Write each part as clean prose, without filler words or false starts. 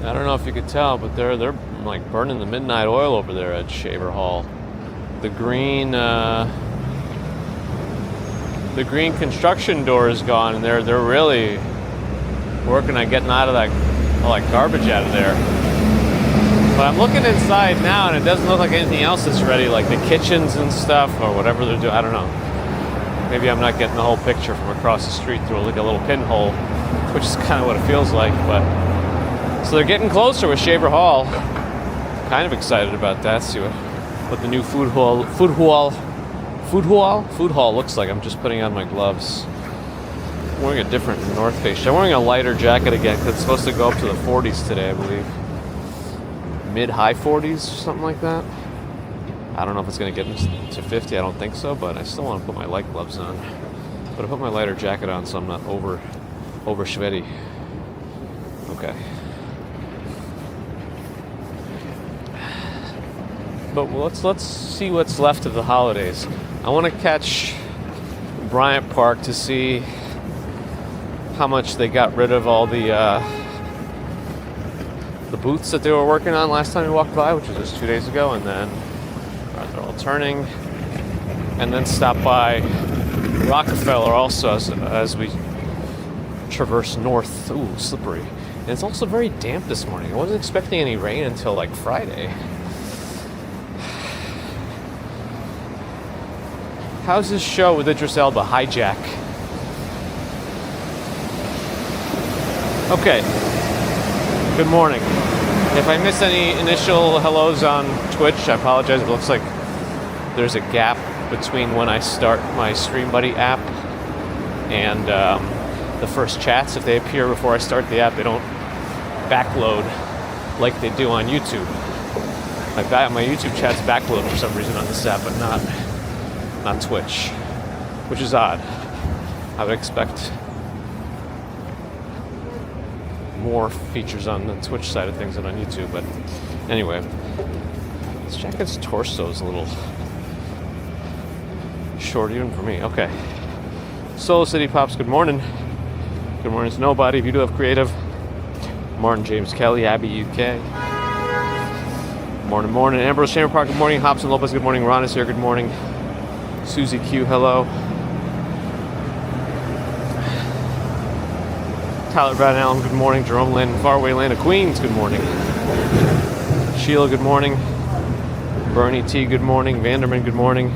I don't know if you could tell, but they're like burning the midnight oil over there at Shaver Hall. The green construction door is gone, and they're really working on getting out of that all that garbage out of there. But I'm looking inside now, and it doesn't look like anything else is ready, like the kitchens and stuff or whatever they're doing. I don't know. Maybe I'm not getting the whole picture from across the street through like a little pinhole, which is kind of what it feels like. But so they're getting closer with Shaver Hall. Kind of excited about that. See what the new food hall looks like. I'm just putting on my gloves. I'm wearing a different North Face. I'm wearing a lighter jacket again because it's supposed to go up to the 40s today, I believe. Mid-high 40s, something like that. I don't know if it's going to get to 50. I don't think so, but I still want to put my light gloves on. But I put my lighter jacket on so I'm not over sweaty. Okay. But let's see what's left of the holidays. I want to catch Bryant Park to see how much they got rid of all the booths that they were working on last time we walked by, which was just 2 days ago, and then they're all turning, and then stop by Rockefeller also as we traverse north. Ooh, slippery. And it's also very damp this morning. I wasn't expecting any rain until like Friday. How's this show with Idris Elba? Hijack. Okay. Good morning. If I miss any initial hellos on Twitch, I apologize. It looks like there's a gap between when I start my Stream Buddy app and the first chats. If they appear before I start the app, they don't backload like they do on YouTube. Like that, my YouTube chats backload for some reason on this app, but not Twitch, which is odd. I would expect more features on the Twitch side of things than on YouTube, but anyway, this jacket's torso is a little short even for me. Okay. Soul City Pops, good morning. Good morning to nobody. If you do have creative, Martin James Kelly, Abby UK. Morning. Ambrose Chamber Park, good morning. Hobson Lopez, good morning. Ron is here, good morning. Susie Q, hello. Tyler Van Allen, good morning. Jerome Lynn, Faraway Land of Queens, good morning. Sheila, good morning. Bernie T, good morning. Vanderman, good morning.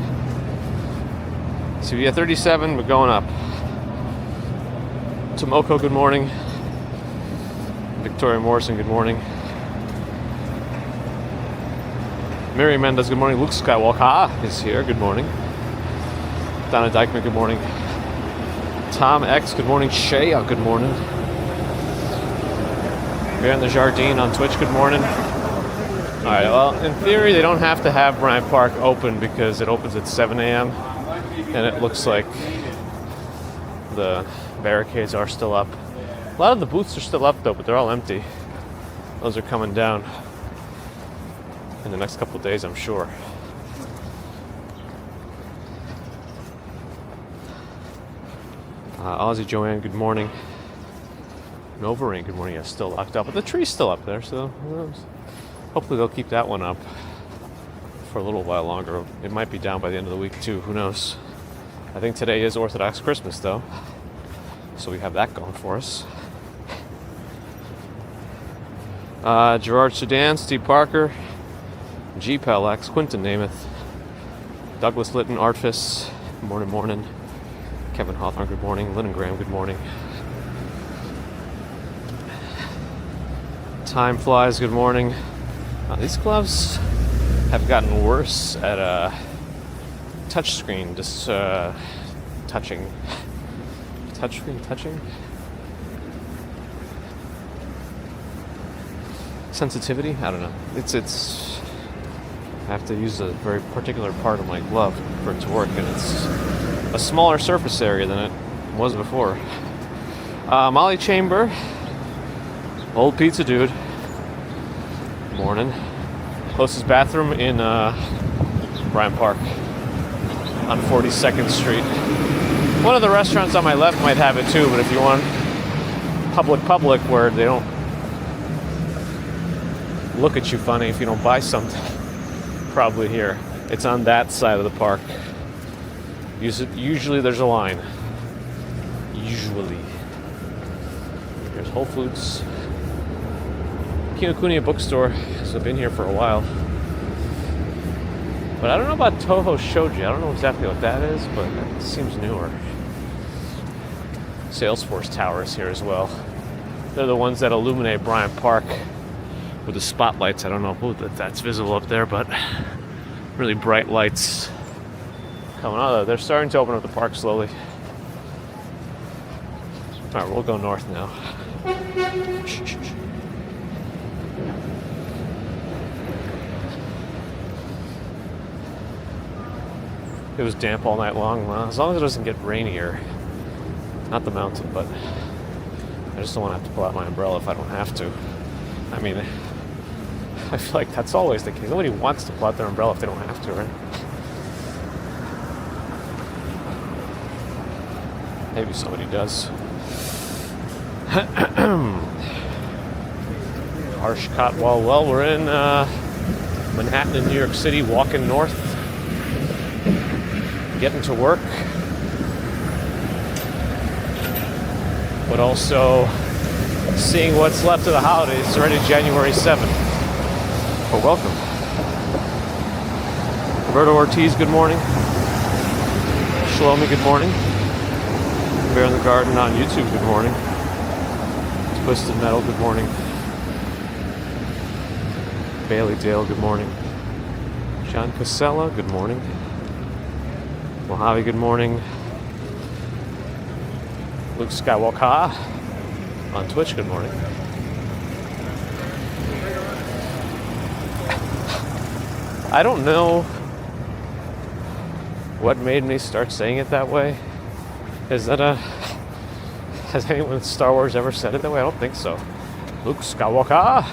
CVA 37, we're going up. Tomoko, good morning. Victoria Morrison, good morning. Mary Mendez, good morning. Luke Skywalker is here, good morning. Donna Dykeman, good morning. Tom X, good morning. Shea, good morning. Baron the Jardine on Twitch, good morning. Alright, well, in theory, they don't have to have Bryant Park open because it opens at 7 a.m. and it looks like the barricades are still up. A lot of the booths are still up, though, but they're all empty. Those are coming down in the next couple of days, I'm sure. Aussie Joanne, good morning. Novarine, good morning. Yeah, still locked up, but the tree's still up there, so who knows? Hopefully they'll keep that one up for a little while longer. It might be down by the end of the week too. Who knows? I think today is Orthodox Christmas, though, so we have that going for us. Gerard Sudan, Steve Parker, G Pellex, Quinton Namath, Douglas Litton, Artfis, morning. Kevin Hawthorne, good morning. Lynn Graham, good morning. Time flies, good morning. These gloves have gotten worse at touchscreen, just touching. Touching? Sensitivity? I don't know. It's. I have to use a very particular part of my glove for it to work, and it's a smaller surface area than it was before. Molly Chamber, old pizza dude. Morning. Closest bathroom in Bryant Park on 42nd Street. One of the restaurants on my left might have it too, but if you want public where they don't look at you funny if you don't buy something. Probably here. It's on that side of the park. Usually there's a line. Usually. There's Whole Foods. Kinokuniya bookstore. So I've been here for a while. But I don't know about Toho Shoji. I don't know exactly what that is, but it seems newer. Salesforce Tower is here as well. They're the ones that illuminate Bryant Park with the spotlights. I don't know if that's visible up there, but really bright lights coming out of there. They're starting to open up the park slowly. All right, we'll go north now. It was damp all night long. Well, as long as it doesn't get rainier. Not the mountain, but I just don't want to have to pull out my umbrella if I don't have to. I mean, I feel like that's always the case. Nobody wants to pull out their umbrella if they don't have to, right? Maybe somebody does. Harsh Cotwall. Well, we're in Manhattan in New York City, walking north, getting to work, but also seeing what's left of the holidays. It's already January 7th. Well, welcome. Roberto Ortiz, good morning. Shlomi, good morning. Bear in the Garden on YouTube, good morning. Twisted Metal, good morning. Bailey Dale, good morning. John Casella, good morning. Mojave, good morning. Luke Skywalker on Twitch, good morning. I don't know what made me start saying it that way. Is that has anyone in Star Wars ever said it that way? I don't think so. Luke Skywalker.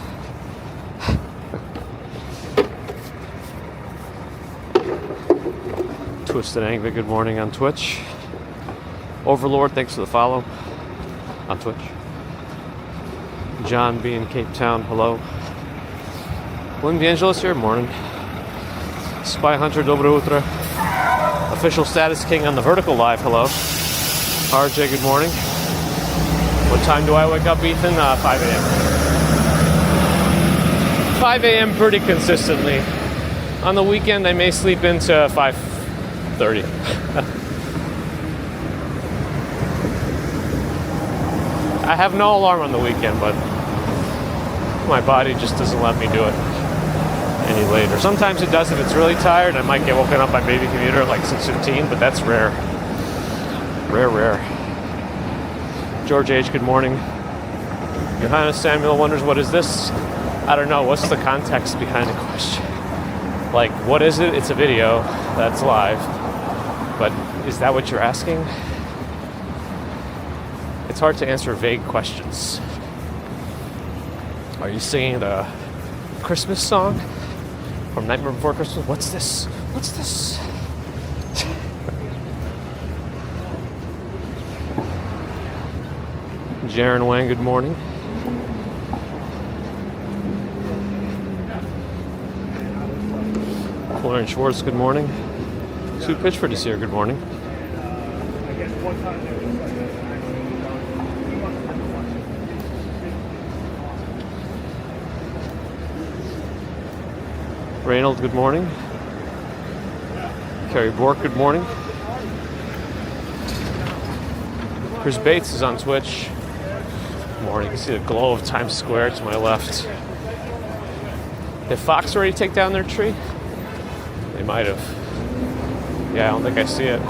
Twisted Anger, good morning on Twitch. Overlord, thanks for the follow on Twitch. John B in Cape Town, hello. William DeAngelis here, morning. Spy Hunter, Dobro Utra. Official Status King on the Vertical Live, hello. RJ, good morning. What time do I wake up, Ethan? 5 a.m. 5 a.m. pretty consistently. On the weekend, I may sleep into 5:30. I have no alarm on the weekend, but my body just doesn't let me do it any later. Sometimes it does if it's really tired. I might get woken up by baby commuter at like 6:15, but that's rare. Rare. George H., good morning. Johanna Samuel wonders, what is this? I don't know. What's the context behind the question? Like, what is it? It's a video that's live. But is that what you're asking? It's hard to answer vague questions. Are you singing the Christmas song from Nightmare Before Christmas? What's this? What's this? Jaron Wang, good morning. Florian Schwartz, good morning. Sue Pitchford is here, good morning. Reynold, good morning. Carrie Bork, good morning. Chris Bates is on Twitch. Good morning. You can see the glow of Times Square to my left. Did Fox already take down their tree? They might have. Yeah, I don't think I see it.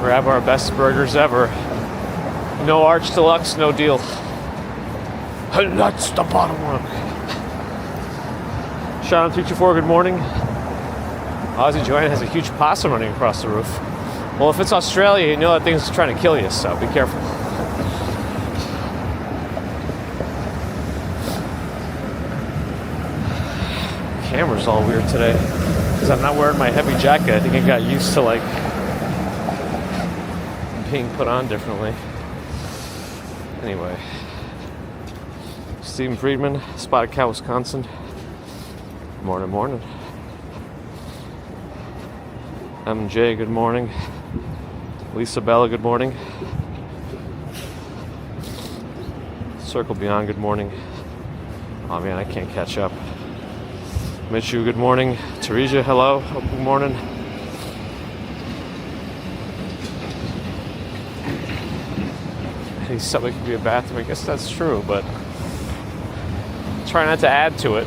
Grab our best burgers ever. No Arch Deluxe, no deal. And that's the bottom one. Sean 324, good morning. Ozzy Joanne has a huge possum running across the roof. Well, if it's Australia, you know that thing's trying to kill you, so be careful. Camera's all weird today. Because I'm not wearing my heavy jacket. I think I got used to like being put on differently. Anyway, Stephen Friedman, Spotted Cow, Wisconsin. Morning, morning. MJ, good morning. Lisa Bella, good morning. Circle Beyond, good morning. Oh man, I can't catch up. Mitchu, good morning. Teresa, hello. Good morning. He said it could be a bathroom. I guess that's true, but try not to add to it.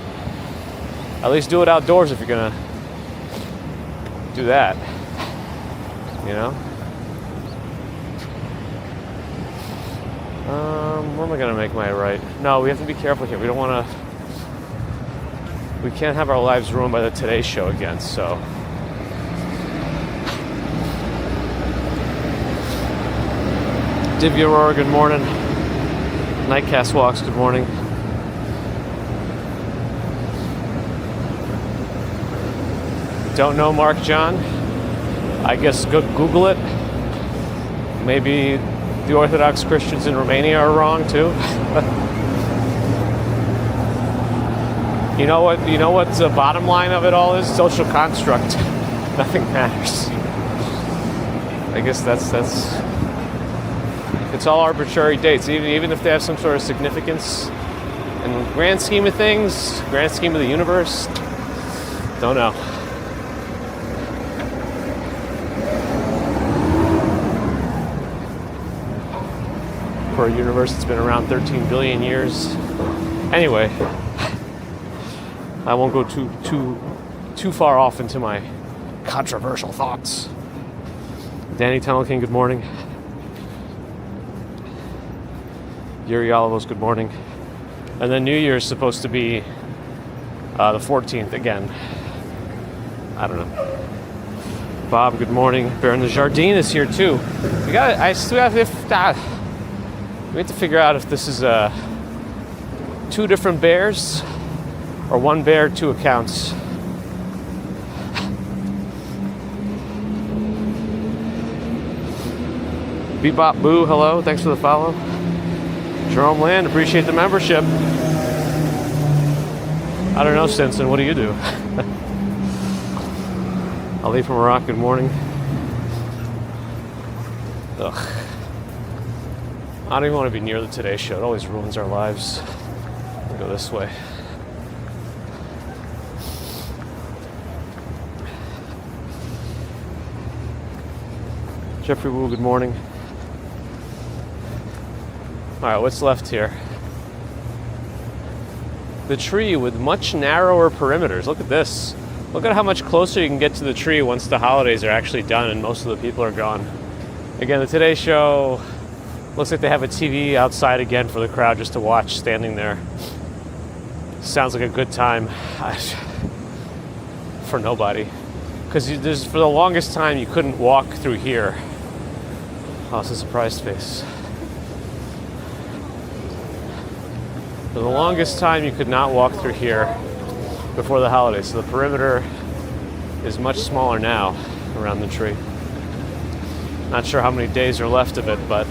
At least do it outdoors if you're gonna do that. You know? Where am I gonna make my right? No, we have to be careful here. We don't wanna. We can't have our lives ruined by the Today Show again, so. Divya Aurora, good morning. Nightcast Walks, good morning. Don't know Mark John? I guess go Google it. Maybe the Orthodox Christians in Romania are wrong too. You know what? You know what the bottom line of it all is? Social construct. Nothing matters. I guess that's. It's all arbitrary dates, even if they have some sort of significance in the grand scheme of things, grand scheme of the universe. Don't know. For a universe that's been around 13 billion years. Anyway, I won't go too far off into my controversial thoughts. Danny Tunnel King, good morning. Yuri Olivos, good morning. And then New Year's supposed to be the 14th again. I don't know. Bob, good morning. Baron the Jardine is here too. We have to figure out if this is two different bears or one bear, two accounts. Bebop Boo, hello. Thanks for the follow. Jerome Land, appreciate the membership. I don't know, Stinson, what do you do? Ali from Iraq, good morning. Ugh. I don't even want to be near the Today Show. It always ruins our lives. I'll go this way. Jeffrey Wu, good morning. All right, what's left here? The tree with much narrower perimeters. Look at this. Look at how much closer you can get to the tree once the holidays are actually done and most of the people are gone. Again, the Today Show looks like they have a TV outside again for the crowd just to watch, standing there. Sounds like a good time for nobody. Because for the longest time you couldn't walk through here. Oh, it's a surprised face. For the longest time, you could not walk through here before the holidays. So the perimeter is much smaller now around the tree. Not sure how many days are left of it, but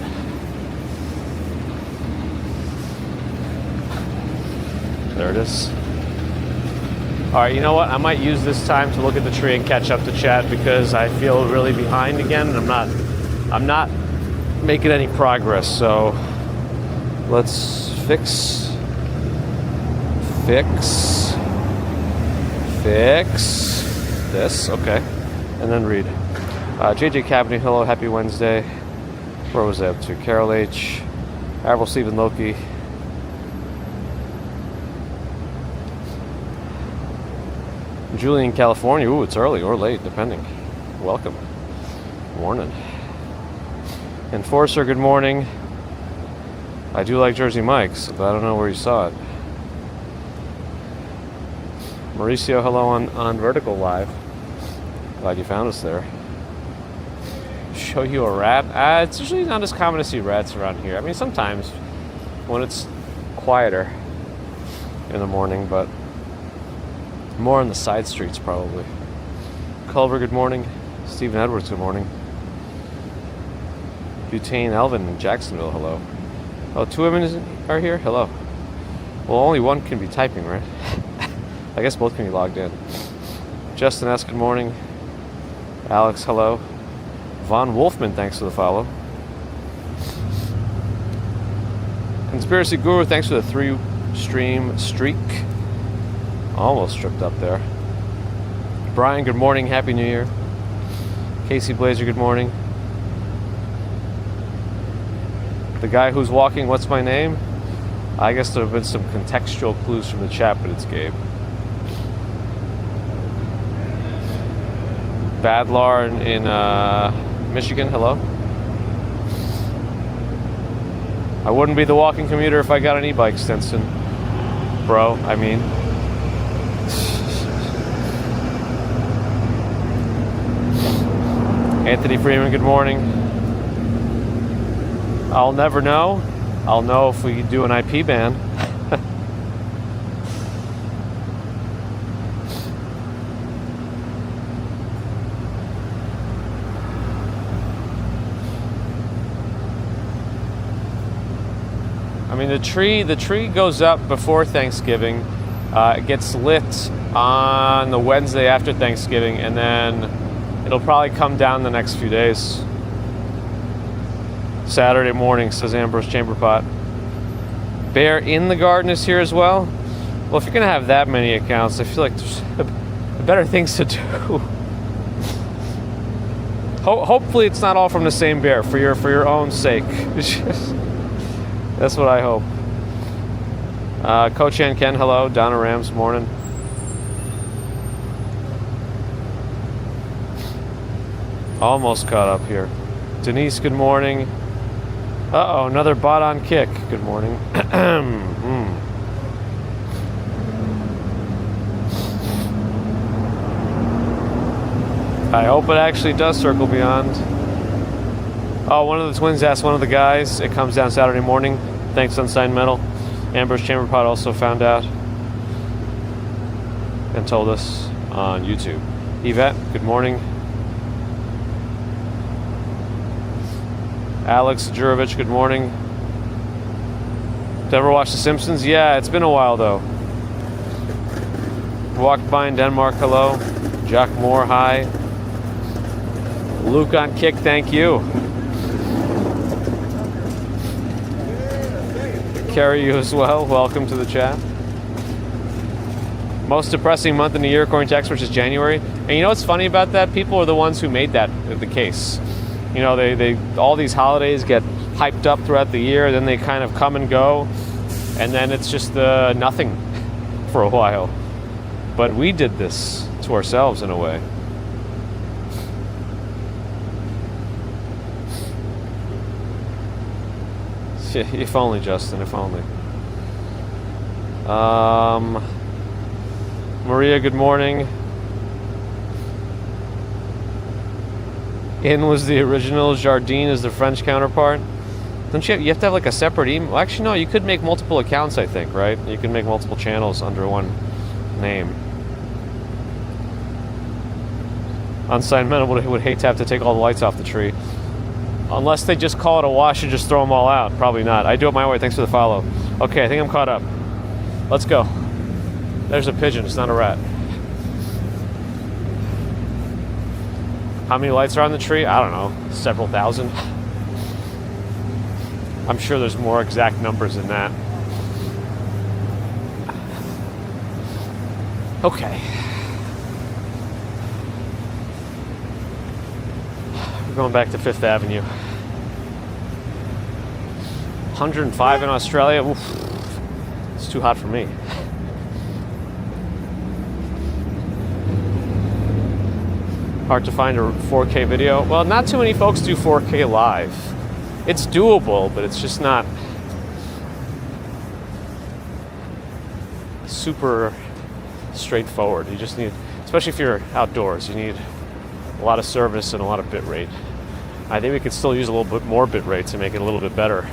there it is. All right, you know what? I might use this time to look at the tree and catch up to chat because I feel really behind again, and I'm not making any progress. So let's fix this. Okay, and then read. JJ Cavaney, hello, happy Wednesday. Where was I up to? Carol H. Avril Stephen Loki. Julie in California. Ooh, it's early or late, depending. Welcome. Morning. Enforcer, good morning. I do like Jersey Mike's, but I don't know where you saw it. Mauricio, hello on Vertical Live. Glad you found us there. Show you a rat? It's usually not as common to see rats around here. I mean, sometimes when it's quieter in the morning, but more on the side streets probably. Culver, good morning. Stephen Edwards, good morning. Butane Elvin in Jacksonville, hello. Oh, 2 women are here? Hello. Well, only one can be typing, right? I guess both can be logged in. Justin S., good morning. Alex, hello. Von Wolfman, thanks for the follow. Conspiracy Guru, thanks for the 3-stream streak. Almost tripped up there. Brian, good morning. Happy New Year. Casey Blazer, good morning. The guy who's walking, what's my name? I guess there have been some contextual clues from the chat, but it's Gabe. Badlar in Michigan, hello. I wouldn't be the walking commuter if I got an e-bike, Stinson. Bro, I mean. Anthony Freeman, good morning. I'll never know. I'll know if we do an IP ban. I mean, the tree goes up before Thanksgiving. It gets lit on the Wednesday after Thanksgiving, and then it'll probably come down the next few days. Saturday morning, says Ambrose Chamberpot. Bear in the Garden is here as well. Well, if you're gonna have that many accounts, I feel like there's better things to do. Hopefully, it's not all from the same bear for your own sake. That's what I hope. Coach Ann Ken, hello. Donna Rams, morning. Almost caught up here. Denise, good morning. Uh-oh, another bot on kick. Good morning. I hope it actually does circle beyond. Oh, one of the twins asked one of the guys. It comes down Saturday morning. Thanks, Unsigned Metal. Ambrose Chamberpot also found out and told us on YouTube. Yvette, good morning. Alex Jurovich, good morning. Did you ever watch The Simpsons? Yeah, it's been a while though. Walked by in Denmark, hello. Jack Moore, hi. Luke on kick, thank you. Carrie, you as well. Welcome to the chat. Most depressing month in the year, according to experts, is January. And you know what's funny about that? People are the ones who made that the case. You know, they all these holidays get hyped up throughout the year, then they kind of come and go, and then it's just nothing for a while. But we did this to ourselves in a way. If only, Justin, if only. Maria, good morning. In was the original, Jardine is the French counterpart. Don't you have to have like a separate email? Well, actually, no, you could make multiple accounts, I think, right? You can make multiple channels under one name. Unsigned Men would hate to have to take all the lights off the tree. Unless they just call it a wash and just throw them all out. Probably not. I do it my way. Thanks for the follow. Okay, I think I'm caught up. Let's go. There's a pigeon. It's not a rat. How many lights are on the tree? I don't know. Several thousand. I'm sure there's more exact numbers than that. Okay. We're going back to Fifth Avenue. 105 in Australia. Oof. It's too hot for me. Hard to find a 4K video. Well, not too many folks do 4K live. It's doable, but it's just not super straightforward. You just need, especially if you're outdoors, you need a lot of service and a lot of bit rate. I think we could still use a little bit more bit rate to make it a little bit better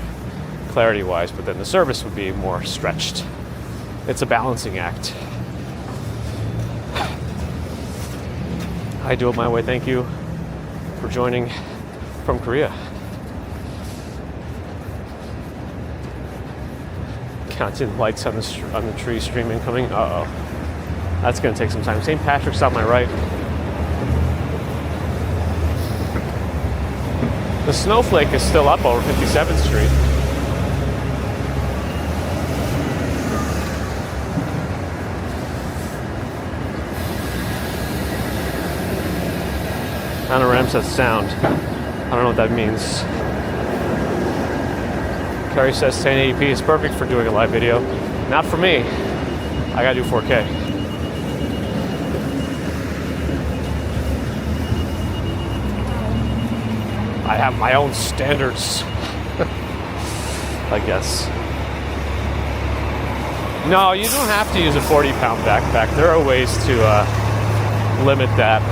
clarity-wise, but then the service would be more stretched. It's a balancing act. I do it my way. Thank you for joining from Korea. Counting lights on the tree stream incoming. Uh-oh. That's going to take some time. St. Patrick's on my right. The snowflake is still up over 57th Street. Panorama says sound. I don't know what that means. Carrie says 1080p is perfect for doing a live video. Not for me. I gotta do 4K. I have my own standards. I guess. No, you don't have to use a 40-pound backpack. There are ways to limit that.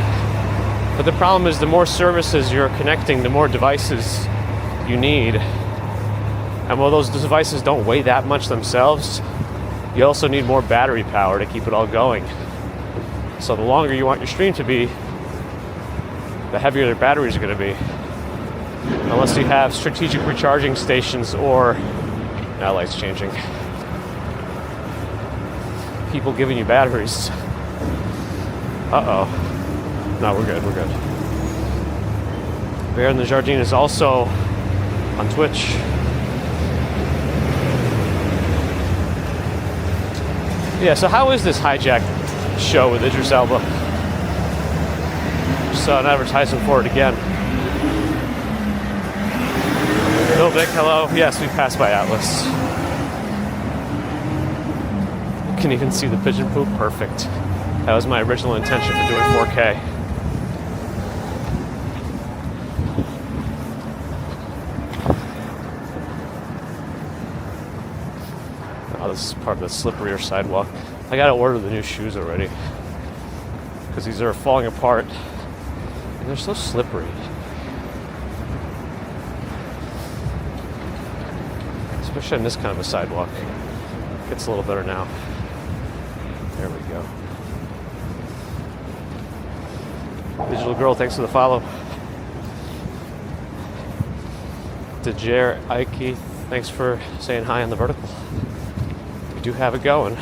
But the problem is the more services you're connecting, the more devices you need. And while those devices don't weigh that much themselves, you also need more battery power to keep it all going. So the longer you want your stream to be, the heavier the batteries are going to be. Unless you have strategic recharging stations or... Now light's changing. People giving you batteries. Uh-oh. No, we're good, we're good. Bear in the Jardine is also on Twitch. Yeah, so how is this hijacked show with Idris Elba? Just saw an advertisement for it again. Bill Vic, hello. Yes, we passed by Atlas. You can even see the pigeon poop. Perfect. That was my original intention for doing 4K. Oh, this is part of the slipperier sidewalk. I gotta order the new shoes already because these are falling apart and they're so slippery. Especially on this kind of a sidewalk. Gets a little better now. There we go. Digital Girl, thanks for the follow. Dejair Ike, thanks for saying hi on the vertical. We do have it going.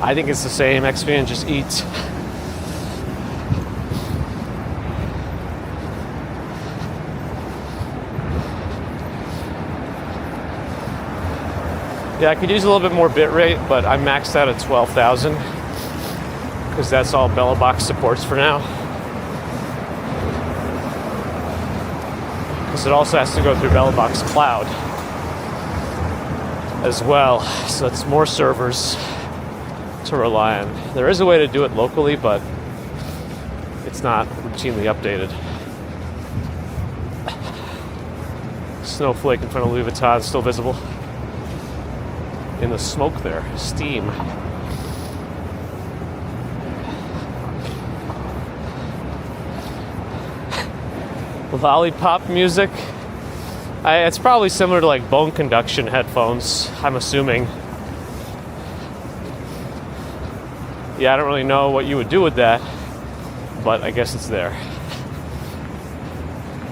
I think it's the same. X-Man just eats. Yeah, I could use a little bit more bit rate, but I'm maxed out at 12,000 because that's all Bellabox supports for now. Because it also has to go through Bellabox Cloud as well, so it's more servers to rely on. There is a way to do it locally, but it's not routinely updated. Snowflake in front of Louis Vuitton still visible in the smoke there. Steam. Lollipop music. It's probably similar to like bone conduction headphones, I'm assuming. Yeah, I don't really know what you would do with that, but I guess it's there.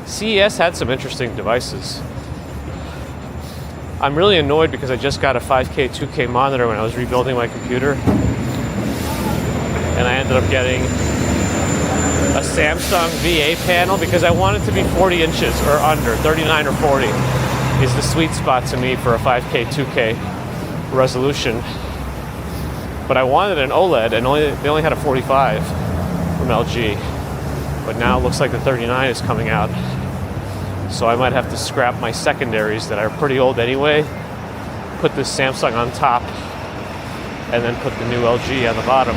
CES had some interesting devices. I'm really annoyed because I just got a 5K, 2K monitor when I was rebuilding my computer. And I ended up getting a Samsung VA panel because I want it to be 40 inches or under. 39 or 40 is the sweet spot to me for a 5K, 2K resolution. But I wanted an OLED, and they only had a 45 from LG. But now it looks like the 39 is coming out. So I might have to scrap my secondaries that are pretty old anyway, put this Samsung on top, and then put the new LG on the bottom.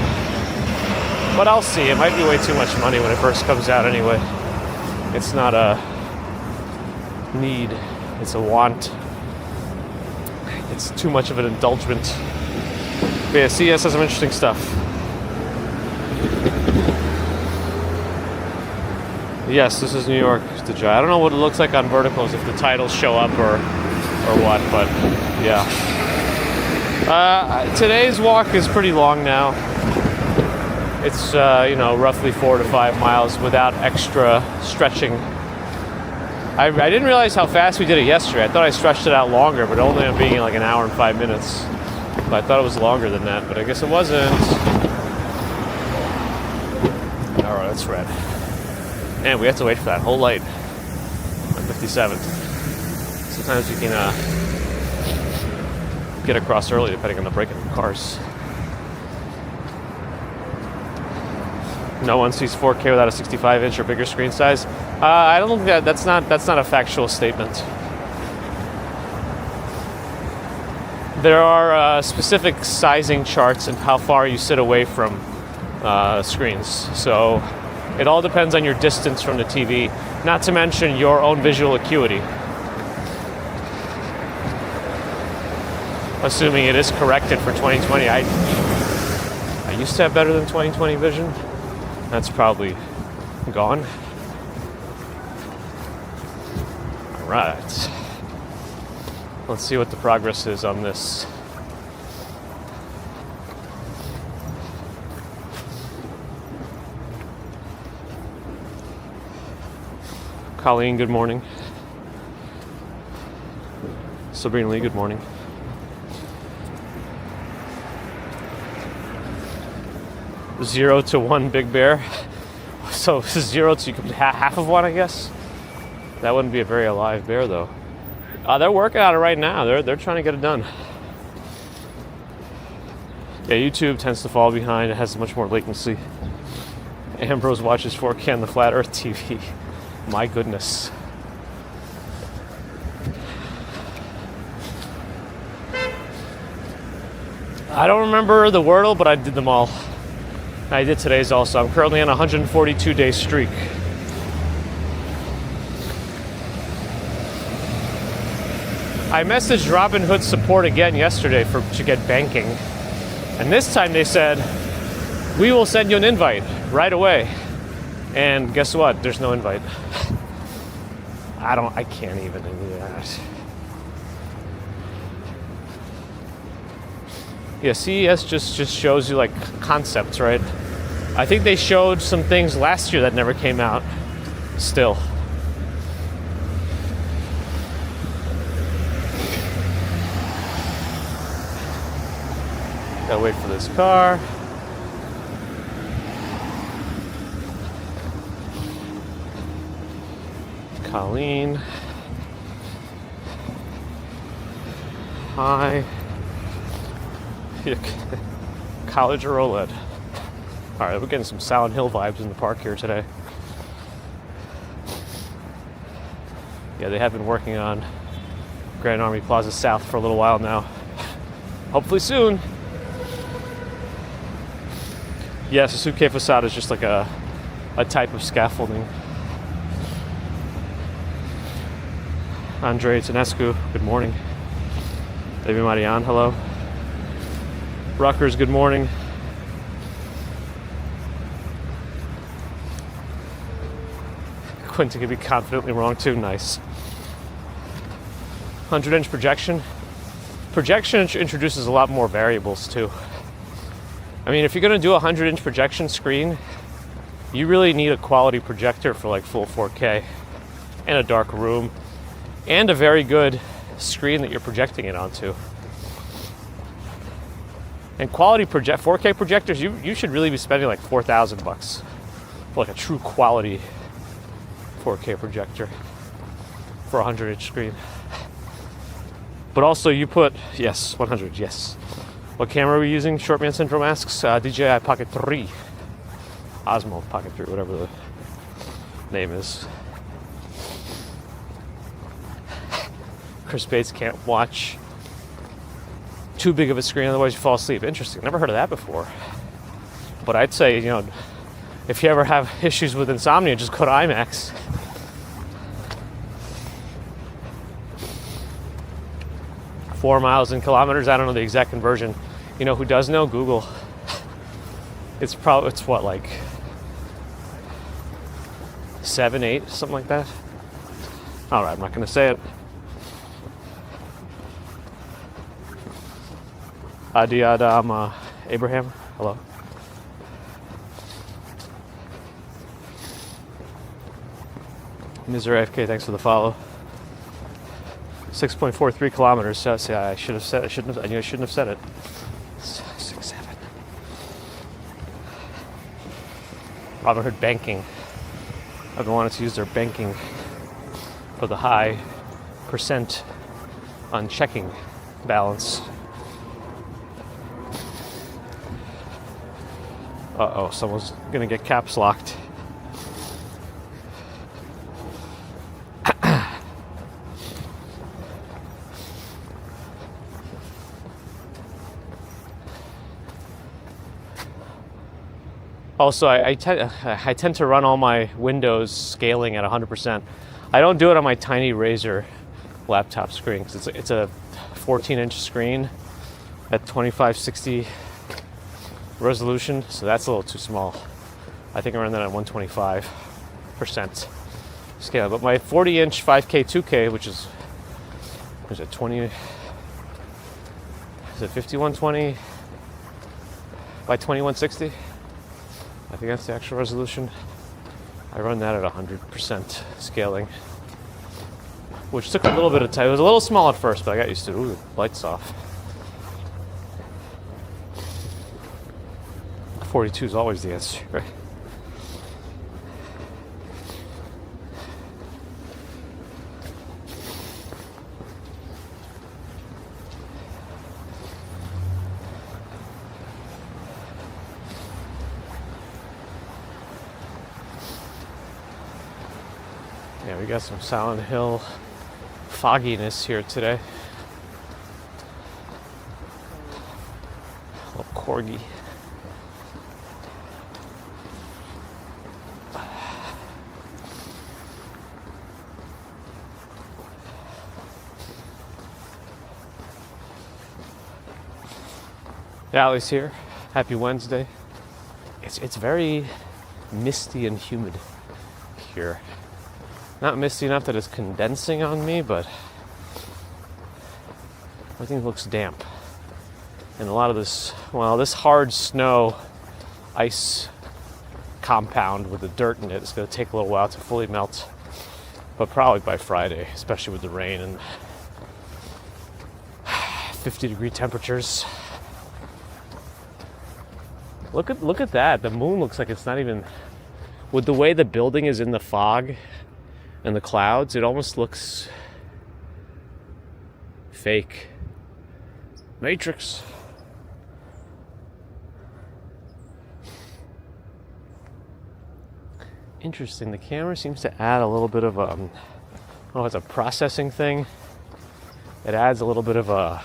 But I'll see. It might be way too much money when it first comes out anyway. It's not a need, it's a want. It's too much of an indulgence. But yeah, CES has some interesting stuff. Yes, this is New York to Jai. I don't know what it looks like on verticals if the titles show up or what, but yeah. Today's walk is pretty long now. It's roughly 4 to 5 miles without extra stretching. I didn't realize how fast we did it yesterday. I thought I stretched it out longer, but it only ended up being like an hour and 5 minutes. But I thought it was longer than that, but I guess it wasn't. All right, that's red. And we have to wait for that whole light on 57th. Sometimes you can get across early depending on the braking of cars. No one sees 4K without a 65-inch or bigger screen size. I don't think that's not a factual statement. There are specific sizing charts and how far you sit away from screens. So it all depends on your distance from the TV, not to mention your own visual acuity. Assuming it is corrected for 2020. I used to have better than 2020 vision. That's probably gone. All right. Let's see what the progress is on this. Colleen, good morning. Sabrina Lee, good morning. Zero to one Big Bear. So 0 to half of one, I guess. That wouldn't be a very alive bear, though. They're working on it right now. They're trying to get it done. Yeah, YouTube tends to fall behind. It has much more latency. Ambrose watches 4K on the Flat Earth TV. My goodness. I don't remember the Wordle, but I did them all. I did today's also. I'm currently on a 142-day streak. I messaged Robinhood support again yesterday to get banking. And this time they said, we will send you an invite right away. And guess what? There's no invite. I can't even do that. Yeah, CES just shows you like concepts, right? I think they showed some things last year that never came out still. Gotta wait for this car. Colleen. Hi. College or OLED? All right, we're getting some Silent Hill vibes in the park here today. Yeah, they have been working on Grand Army Plaza South for a little while now. Hopefully soon. Yes, a suitcase facade is just like a type of scaffolding. Andre Tanescu, good morning. David Marian, hello. Rutgers, good morning. Quentin can be confidently wrong too, nice. 100-inch projection. Projection introduces a lot more variables too. I mean, if you're gonna do a 100-inch projection screen, you really need a quality projector for like full 4K and a dark room and a very good screen that you're projecting it onto. And quality 4K projectors, you should really be spending like $4,000 for like a true quality 4K projector for a 100-inch screen. But also you put, yes, 100, yes. What camera are we using? Shortman Syndrome asks. DJI Pocket 3. Osmo Pocket 3, whatever the name is. Chris Bates can't watch too big of a screen, otherwise you fall asleep. Interesting. Never heard of that before. But I'd say, if you ever have issues with insomnia, just go to IMAX. $4 miles in kilometers. I don't know the exact conversion. You know who does know? Google. It's what, like 7, 8, something like that. All right, I'm not going to say it. Adi Adam Abraham, hello. Misery FK, thanks for the follow. 6.43 kilometers. So, I should have said. I knew I shouldn't have said it. 6, 7. Robinhood banking. I've been wanting to use their banking for the high percent on checking balance. Uh-oh, someone's gonna get caps locked. Also, I tend to run all my windows scaling at 100%. I don't do it on my tiny Razer laptop screen because it's a 14-inch screen at 2560 resolution, so that's a little too small. I think I run that at 125% scale. But my 40-inch 5K 2K, which is 20? Is it 5120 by 2160? I think that's the actual resolution. I run that at 100% scaling, which took a little bit of time. It was a little small at first, but I got used to it. Ooh, lights off. 42 is always the answer, right? Yeah, we got some Silent Hill fogginess here today. A little corgi. Allie's here. Happy Wednesday. It's very misty and humid here. Not misty enough that it's condensing on me, but everything looks damp. And a lot of this hard snow, ice compound with the dirt in it is going to take a little while to fully melt. But probably by Friday, especially with the rain and 50-degree temperatures. Look at that. The moon looks like it's not even... With the way the building is in the fog and the clouds, it almost looks fake. Matrix. Interesting. The camera seems to add a little bit of I don't know if it's a processing thing. It adds a little bit of a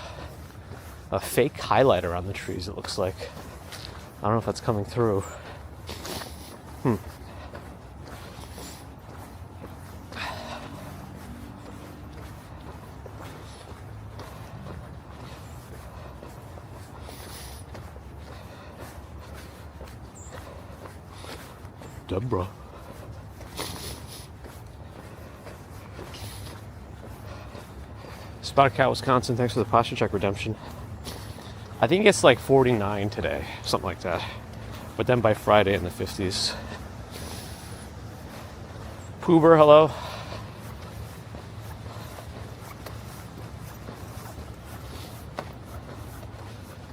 fake highlight around the trees, it looks like. I don't know if that's coming through. Deborah. Spotted Cat, Wisconsin, thanks for the posture check redemption. I think it's like 49 today, something like that. But then by Friday in the 50s. Poober, hello.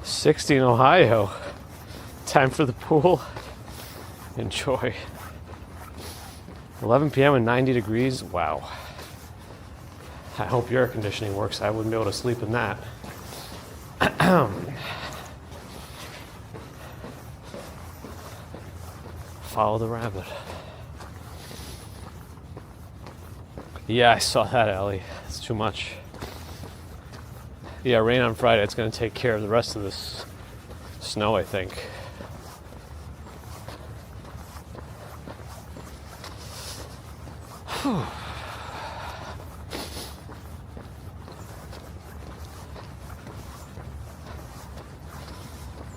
'60 in Ohio. Time for the pool. Enjoy. 11 p.m. and 90 degrees. Wow. I hope your air conditioning works. I wouldn't be able to sleep in that. Follow the rabbit. Yeah, I saw that, Ellie. It's too much. Yeah, rain on Friday. It's going to take care of the rest of this snow, I think.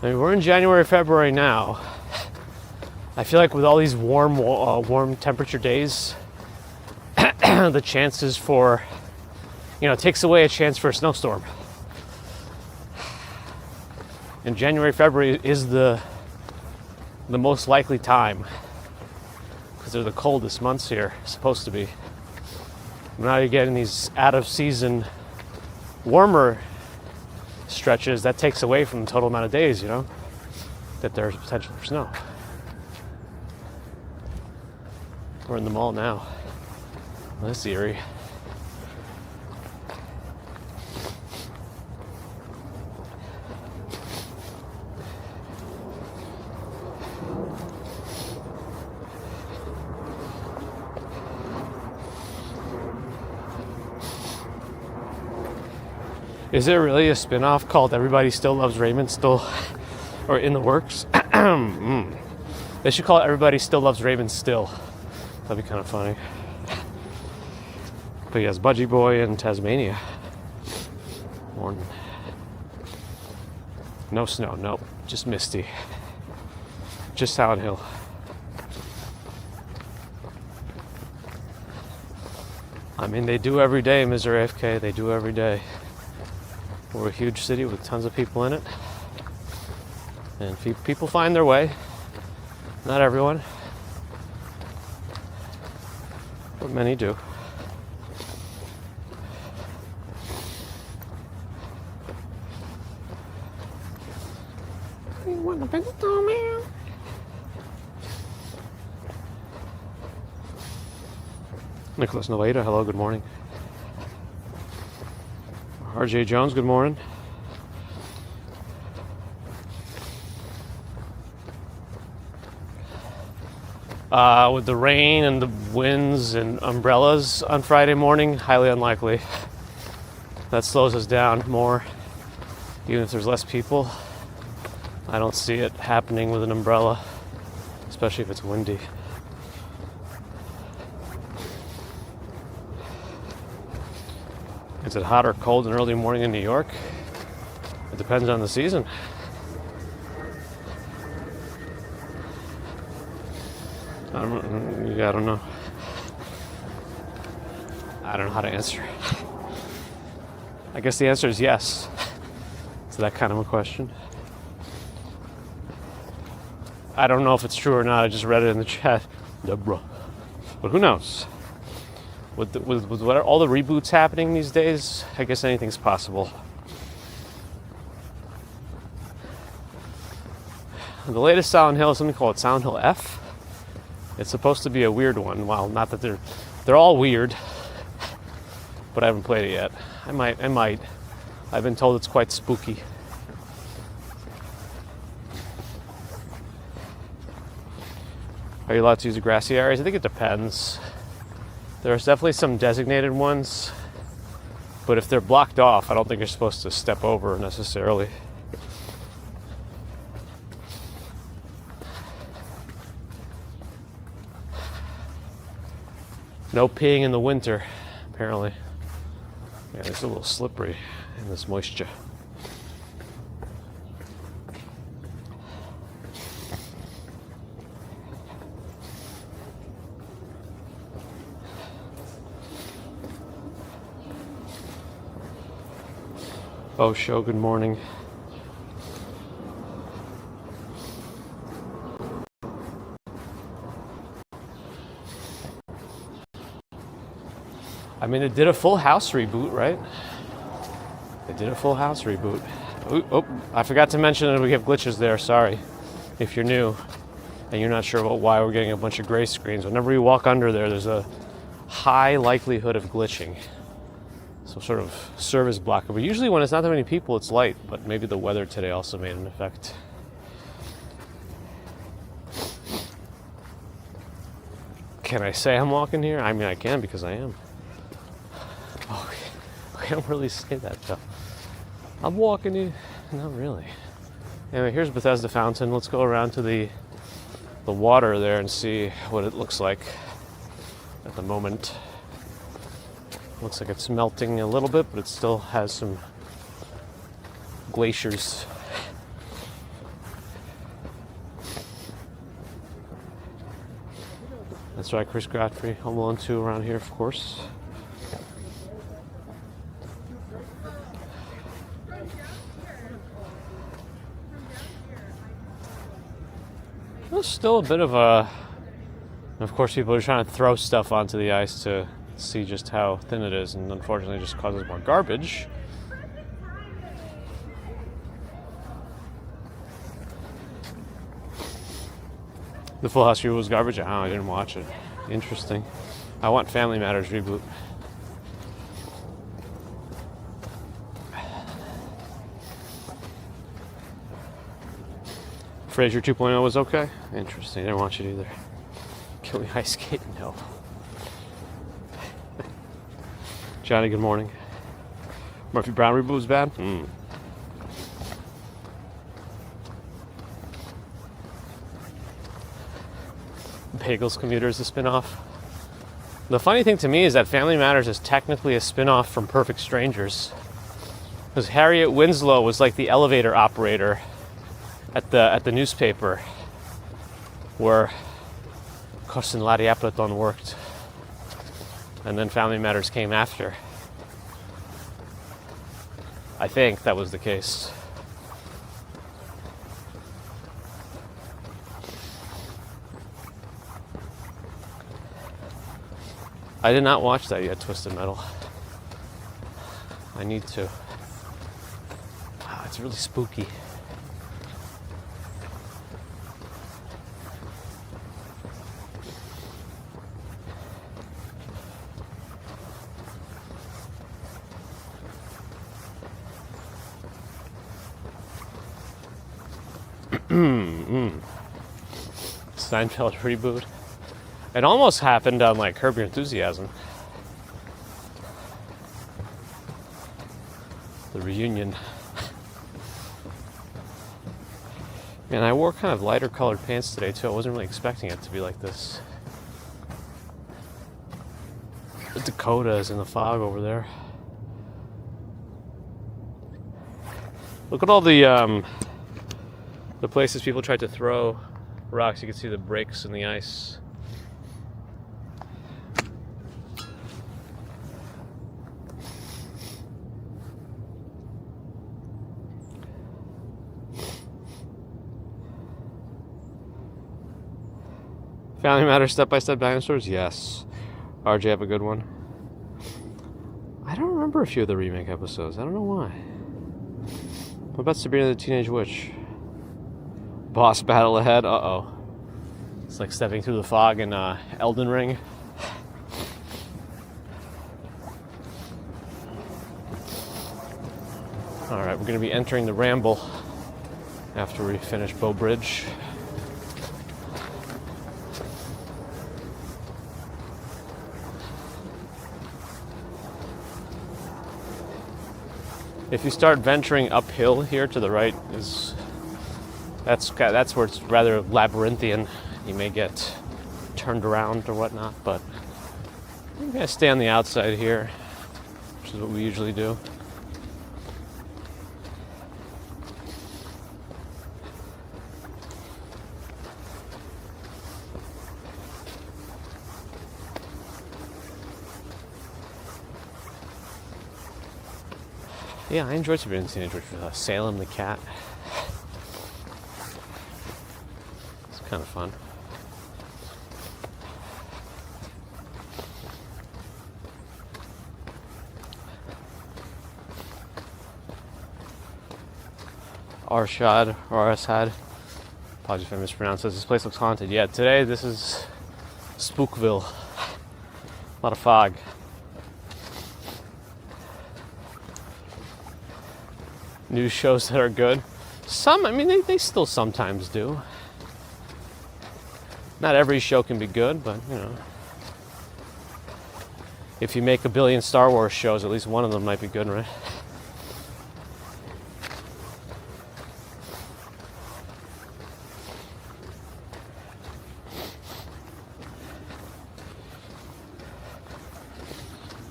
I mean, we're in January, February now. I feel like with all these warm temperature days, the chances for, it takes away a chance for a snowstorm. And January, February is the most likely time because they're the coldest months here, supposed to be. Now you're getting these out of season warmer stretches that takes away from the total amount of days, that there's potential for snow. We're in the mall now. That's eerie. Is there really a spin-off called Everybody Still Loves Raymond still, or in the works? They should call it Everybody Still Loves Raymond still. That'd be kind of funny. But yes, Budgie Boy in Tasmania. Morning. No snow, nope. Just misty. Just Silent Hill. I mean, they do every day, Missouri AFK. They do every day. We're a huge city with tons of people in it. And people find their way. Not everyone. But many do. Nicholas Noeda, hello, good morning. RJ Jones, good morning. With the rain and the winds and umbrellas on Friday morning, highly unlikely. That slows us down more, even if there's less people. I don't see it happening with an umbrella, especially if it's windy. Is it hot or cold in early morning in New York? It depends on the season. I don't know. I don't know how to answer. I guess the answer is yes to that kind of a question. I don't know if it's true or not. I just read it in the chat, Deborah. But who knows? With what are all the reboots happening these days, I guess anything's possible. The latest Silent Hill is something called Silent Hill F. It's supposed to be a weird one. Well, not that they're all weird, but I haven't played it yet. I might. I've been told it's quite spooky. Are you allowed to use the grassy areas? I think it depends. There's definitely some designated ones, but if they're blocked off, I don't think you're supposed to step over necessarily. No peeing in the winter, apparently. Yeah, it's a little slippery in this moisture. Oh, show, good morning. I mean, they did a Full House reboot, right? They did a Full House reboot. Oh, I forgot to mention that we have glitches there. Sorry. If you're new and you're not sure about why we're getting a bunch of gray screens, whenever you walk under there, there's a high likelihood of glitching. So sort of service blocker. But usually when it's not that many people, it's light. But maybe the weather today also made an effect. Can I say I'm walking here? I mean, I can because I am. Oh, I don't really say that though. I'm walking here. Not really. Anyway, here's Bethesda Fountain. Let's go around to the water there and see what it looks like at the moment. Looks like it's melting a little bit, but it still has some glaciers. That's right, Chris Godfrey, Home Alone 2 around here, of course. There's still a bit of a... Of course, people are trying to throw stuff onto the ice to see just how thin it is, and unfortunately it just causes more garbage. The Full House reboot was garbage? Oh, I didn't watch it. Interesting. I want Family Matters reboot. Frasier 2.0 was okay? Interesting. I didn't watch it either. Can we ice skate? No. Johnny, good morning. Murphy Brown reboot was bad? Bagels Commuter is a spinoff. The funny thing to me is that Family Matters is technically a spinoff from Perfect Strangers. Because Harriet Winslow was like the elevator operator at the newspaper where Carson Ladiaplaton worked. And then Family Matters came after. I think that was the case. I did not watch that yet, Twisted Metal. I need to. Wow, it's really spooky. Seinfeld reboot. It almost happened on like Curb Your Enthusiasm. The reunion. Man, I wore kind of lighter colored pants today too. I wasn't really expecting it to be like this. The Dakota is in the fog over there. Look at all the places people tried to throw rocks. You can see the breaks in the ice. Family Matters Step-by-Step Dinosaurs? Yes. RJ, have a good one. I don't remember a few of the remake episodes. I don't know why. What about Sabrina the Teenage Witch? Boss battle ahead? Uh-oh. It's like stepping through the fog in Elden Ring. Alright, we're going to be entering the Ramble after we finish Bow Bridge. If you start venturing uphill here to the right, that's where it's rather labyrinthian. You may get turned around or whatnot, but I'm gonna stay on the outside here, which is what we usually do. Yeah, I enjoyed Sabrina the Teenage Witch with Salem the cat. It's kind of fun. Arshad, apologies if I mispronounced this. This place looks haunted. Yeah, today this is Spookville. A lot of fog. News shows that are good. Some, I mean, they still sometimes do. Not every show can be good, but, you know. If you make 1 billion Star Wars shows, at least one of them might be good, right?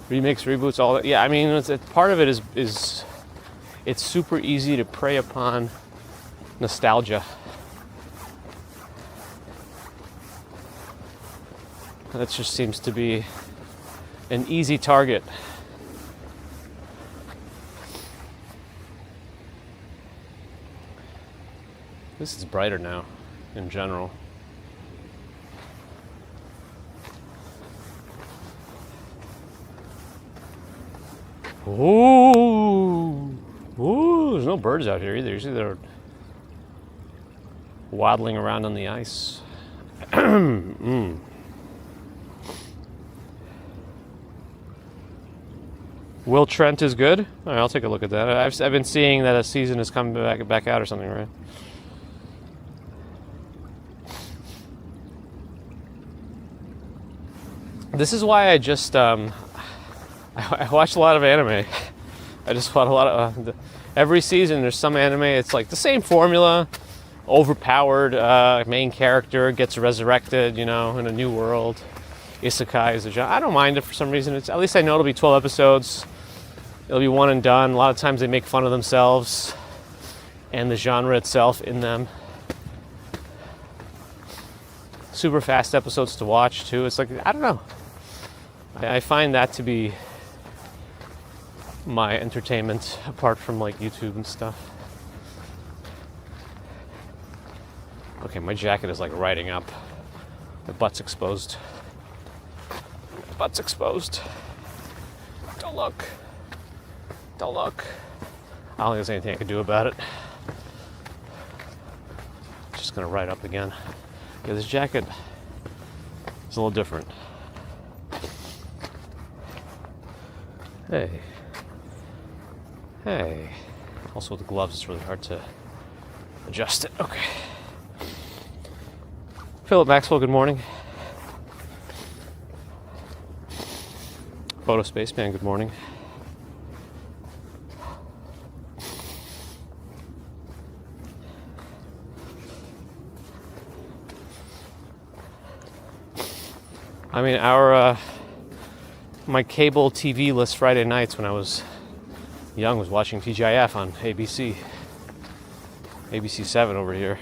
Remakes, reboots, all that. Yeah, I mean, part of it is it's super easy to prey upon nostalgia. That just seems to be an easy target. This is brighter now, in general. Ooh! Ooh, there's no birds out here either. Usually they're waddling around on the ice. Will Trent is good? All right, I'll take a look at that. I've been seeing that a season is coming back out or something, right? This is why I just I watch a lot of anime. I just watch a lot of every season. There's some anime. It's like the same formula. Overpowered main character gets resurrected, in a new world. Isekai is a genre. I don't mind it for some reason. At least I know it'll be 12 episodes. It'll be one and done. A lot of times they make fun of themselves and the genre itself in them. Super fast episodes to watch too. It's like, I don't know. I find that to be my entertainment apart from like YouTube and stuff. Okay, my jacket is like riding up. My butt's exposed. My butt's exposed. Don't look. Don't look. I don't think there's anything I can do about it. Just gonna ride up again. Yeah, this jacket is a little different. Hey. Hey. Also with the gloves, it's really hard to adjust it. Okay. Philip Maxwell, good morning. Photo Spaceman, good morning. I mean, my cable TV list Friday nights when I was young was watching TGIF on ABC 7 over here.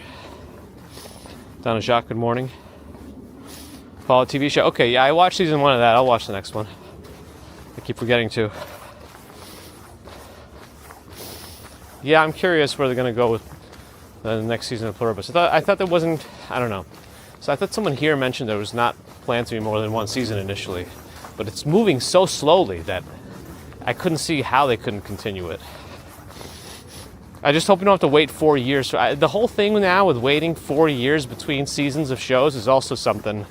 Donna Jacques, good morning. Follow TV show. Okay, yeah, I watched season 1 of that. I'll watch the next one. I keep forgetting to. Yeah, I'm curious where they're going to go with the next season of Pluribus. I thought there wasn't, I don't know. So I thought someone here mentioned there was not planned to be more than one season initially. But it's moving so slowly that I couldn't see how they couldn't continue it. I just hope we don't have to wait 4 years. The whole thing now with waiting 4 years between seasons of shows is also something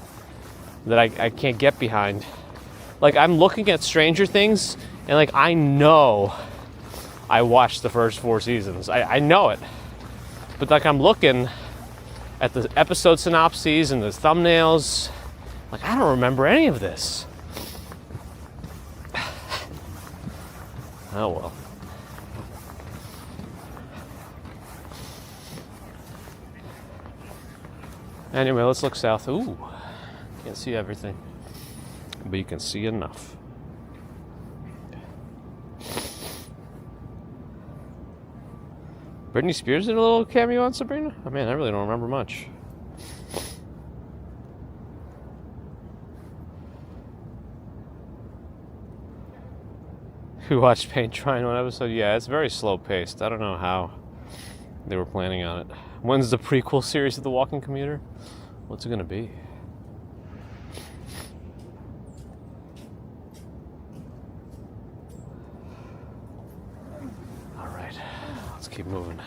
that I can't get behind. Like, I'm looking at Stranger Things, and like, I know I watched the first 4 seasons. I know it. But like, I'm looking at the episode synopses and the thumbnails. Like, I don't remember any of this. Oh well. Anyway, let's look south. Ooh, can't see everything, but you can see enough. Britney Spears did a little cameo on Sabrina? Oh man, I really don't remember much. We watched Paint Trying one episode. Yeah, it's very slow paced. I don't know how they were planning on it. When's the prequel series of The Walking Commuter? What's it gonna be? All right, let's keep moving.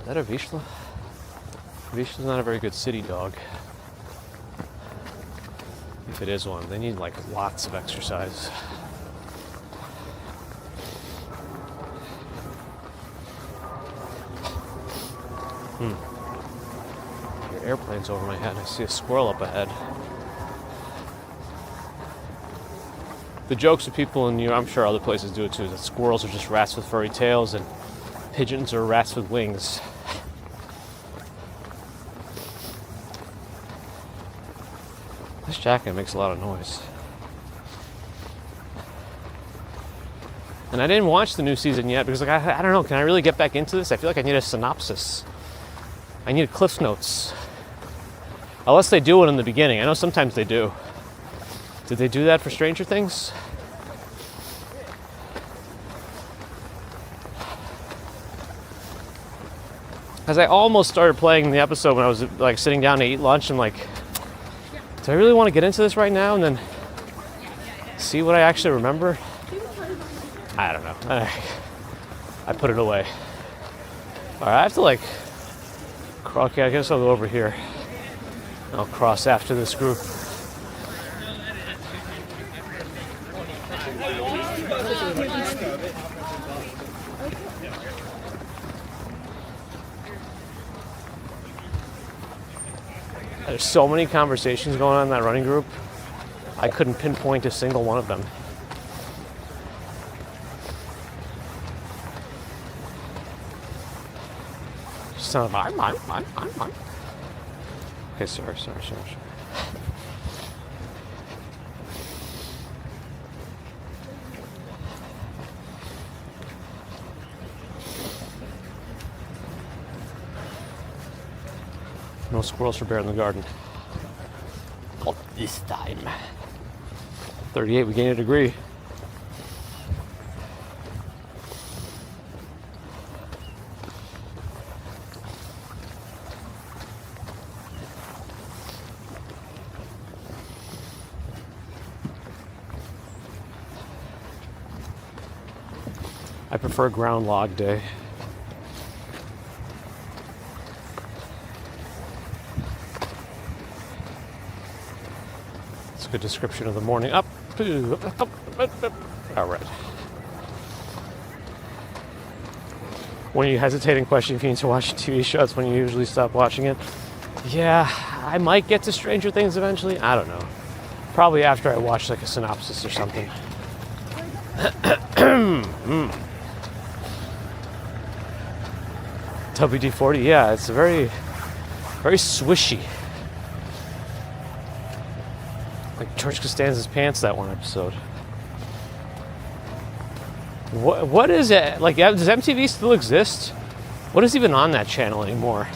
Is that a Vizsla? Vizsla's not a very good city dog. If it is one, they need like lots of exercise. Your airplane's over my head. I see a squirrel up ahead. The jokes of people in New York, I'm sure other places do it too, that squirrels are just rats with furry tails and pigeons are rats with wings. This jacket makes a lot of noise. And I didn't watch the new season yet because, like, I don't know, can I really get back into this? I feel like I need a synopsis. I need Cliff Notes. Unless they do it in the beginning. I know sometimes they do. Did they do that for Stranger Things? Because I almost started playing the episode when I was like sitting down to eat lunch. I'm like, do I really want to get into this right now and then see what I actually remember? I don't know. I put it away. All right, I have to like, okay, I guess I'll go over here. I'll cross after this group. There's so many conversations going on in that running group. I couldn't pinpoint a single one of them. Just sound like, I'm. Okay, sorry. No squirrels for bear in the garden. Not this time. 38, we gained a degree. I prefer ground log day. It's a good description of the morning. Up. All right. When you hesitate and question if you need to watch a TV show, that's when you usually stop watching it. Yeah, I might get to Stranger Things eventually. I don't know. Probably after I watch like a synopsis or something. WD-40, yeah, it's very, very swishy. Like George Costanza's pants that one episode. What is it? Like, does MTV still exist? What is even on that channel anymore?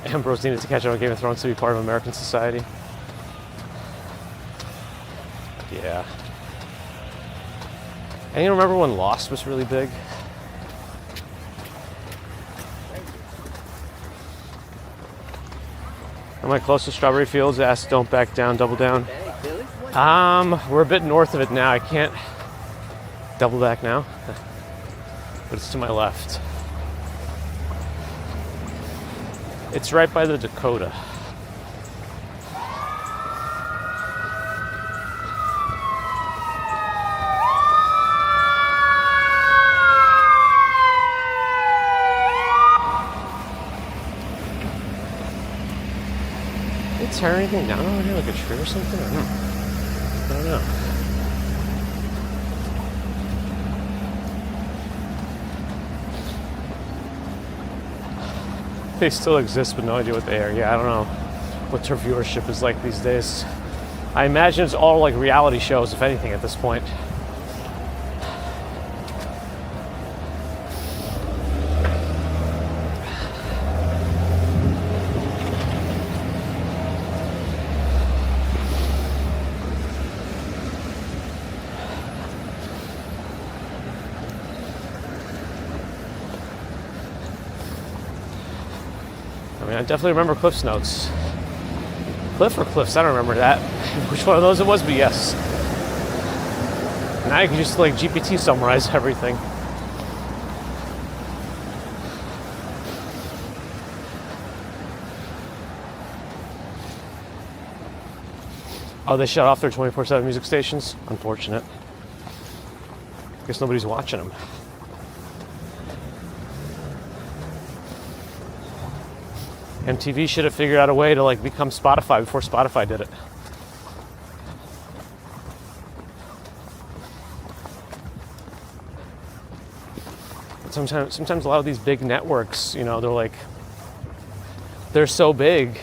Ambrose needed to catch up on Game of Thrones to be part of American society. Yeah. And you remember when Lost was really big? Am I close to Strawberry Fields? Ask, don't back down, double down. We're a bit north of it now. I can't double back now, but it's to my left. It's right by the Dakota. Did it tear anything down over here, like a tree or something? I don't know. They still exist, but no idea what they are. Yeah, I don't know what their viewership is like these days. I imagine it's all like reality shows, if anything, at this point. I definitely remember Cliff's notes. Cliff or Cliffs? I don't remember that. Which one of those it was, but yes. Now you can just like GPT summarize everything. Oh, they shut off their 24/7 music stations? Unfortunate. Guess nobody's watching them. MTV should have figured out a way to like become Spotify before Spotify did it. Sometimes a lot of these big networks, you know, they're so big,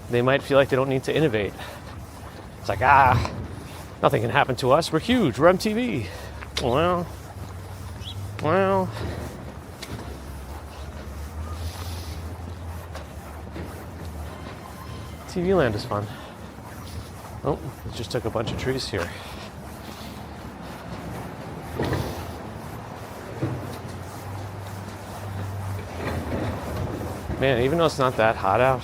they might feel like they don't need to innovate. It's like, Nothing can happen to us. We're huge. We're MTV. Well. TV land is fun. Oh, it just took a bunch of trees here. Man, even though it's not that hot out,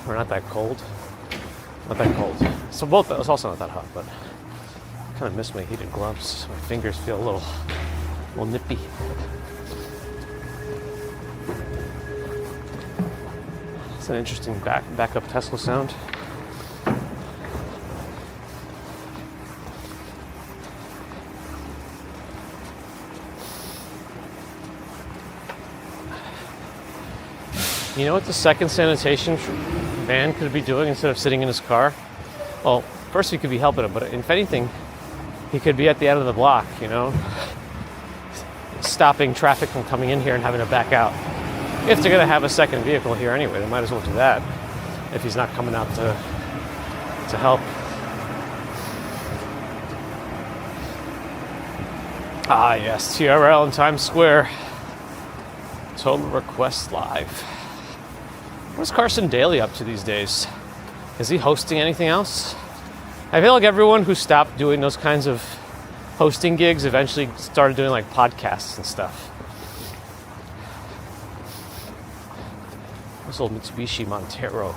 or not that cold, So both, it's also not that hot, but I kind of miss my heated gloves. My fingers feel a little nippy. It's an interesting backup Tesla sound. You know what the second sanitation van could be doing instead of sitting in his car? Well, first he could be helping him, but if anything, he could be at the end of the block, stopping traffic from coming in here and having to back out. If they're going to have a second vehicle here anyway, they might as well do that if he's not coming out to help. Ah, yes, TRL in Times Square. Total Request Live. What's Carson Daly up to these days? Is he hosting anything else? I feel like everyone who stopped doing those kinds of hosting gigs eventually started doing like podcasts and stuff. This old Mitsubishi Montero.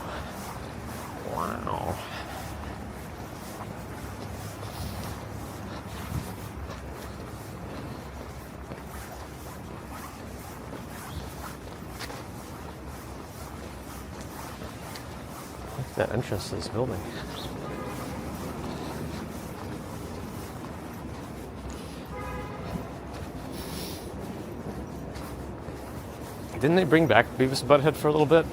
Wow. That entrance to this building. Didn't they bring back Beavis and Butthead for a little bit?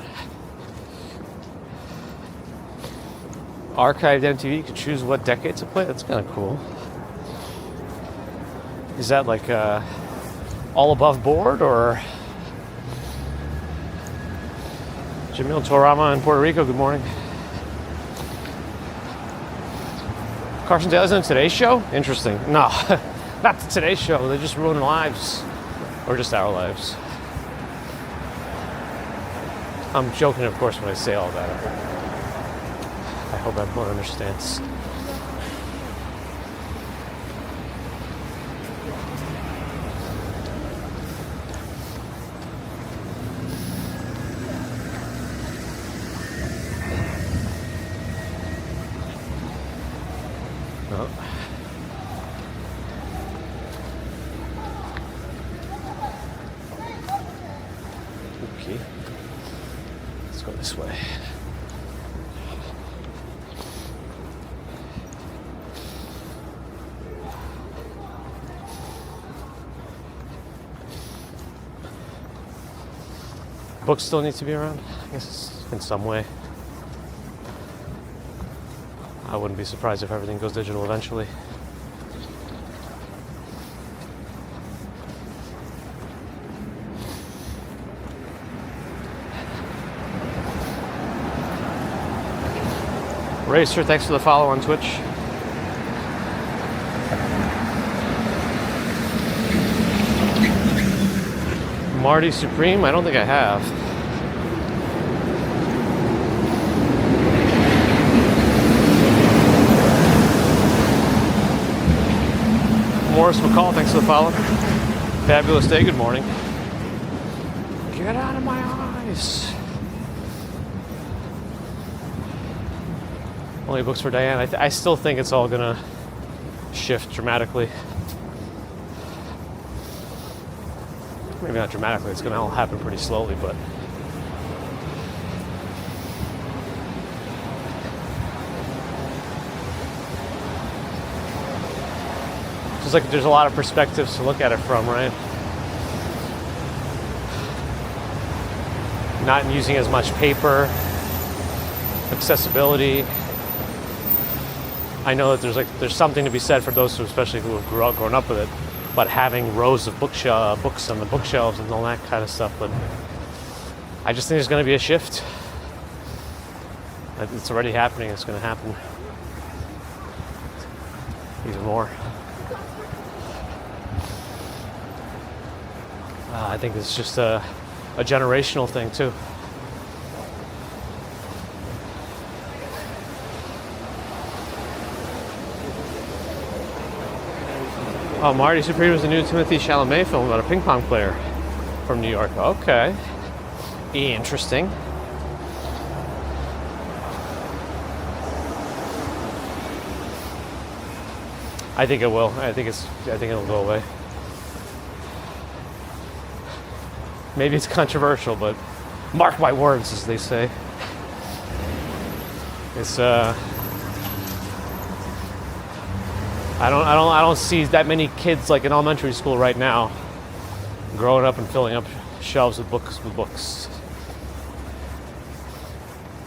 Archived MTV, you could choose what decade to play. That's kind of cool. Is that like all above board or? Jamil Torama in Puerto Rico, good morning. Carson Daly's on Today's Show? Interesting. No, not the Today's Show. They just ruin lives. Or just our lives. I'm joking, of course, when I say all that. I hope everyone understands. Okay. Let's go this way. Books still need to be around, I guess, in some way. I wouldn't be surprised if everything goes digital eventually. Racer, thanks for the follow on Twitch. Marty Supreme, I don't think I have. Morris McCall, thanks for the follow. Fabulous day, good morning. Get out of my eyes. Only books for Diane. I still think it's all gonna shift dramatically. Maybe not dramatically, it's gonna all happen pretty slowly, but just like there's a lot of perspectives to look at it from, right? Not using as much paper, accessibility. I know that there's something to be said for those who, especially who have grown up with it, but having rows of books on the bookshelves and all that kind of stuff. But I just think there's going to be a shift. It's already happening. It's going to happen even more. I think it's just a generational thing too. Oh, Marty Supreme was the new Timothée Chalamet film about a ping pong player from New York. Okay. Interesting. I think it will. I think it'll go away. Maybe it's controversial, but mark my words, as they say. It's I don't see that many kids like in elementary school right now growing up and filling up shelves with books.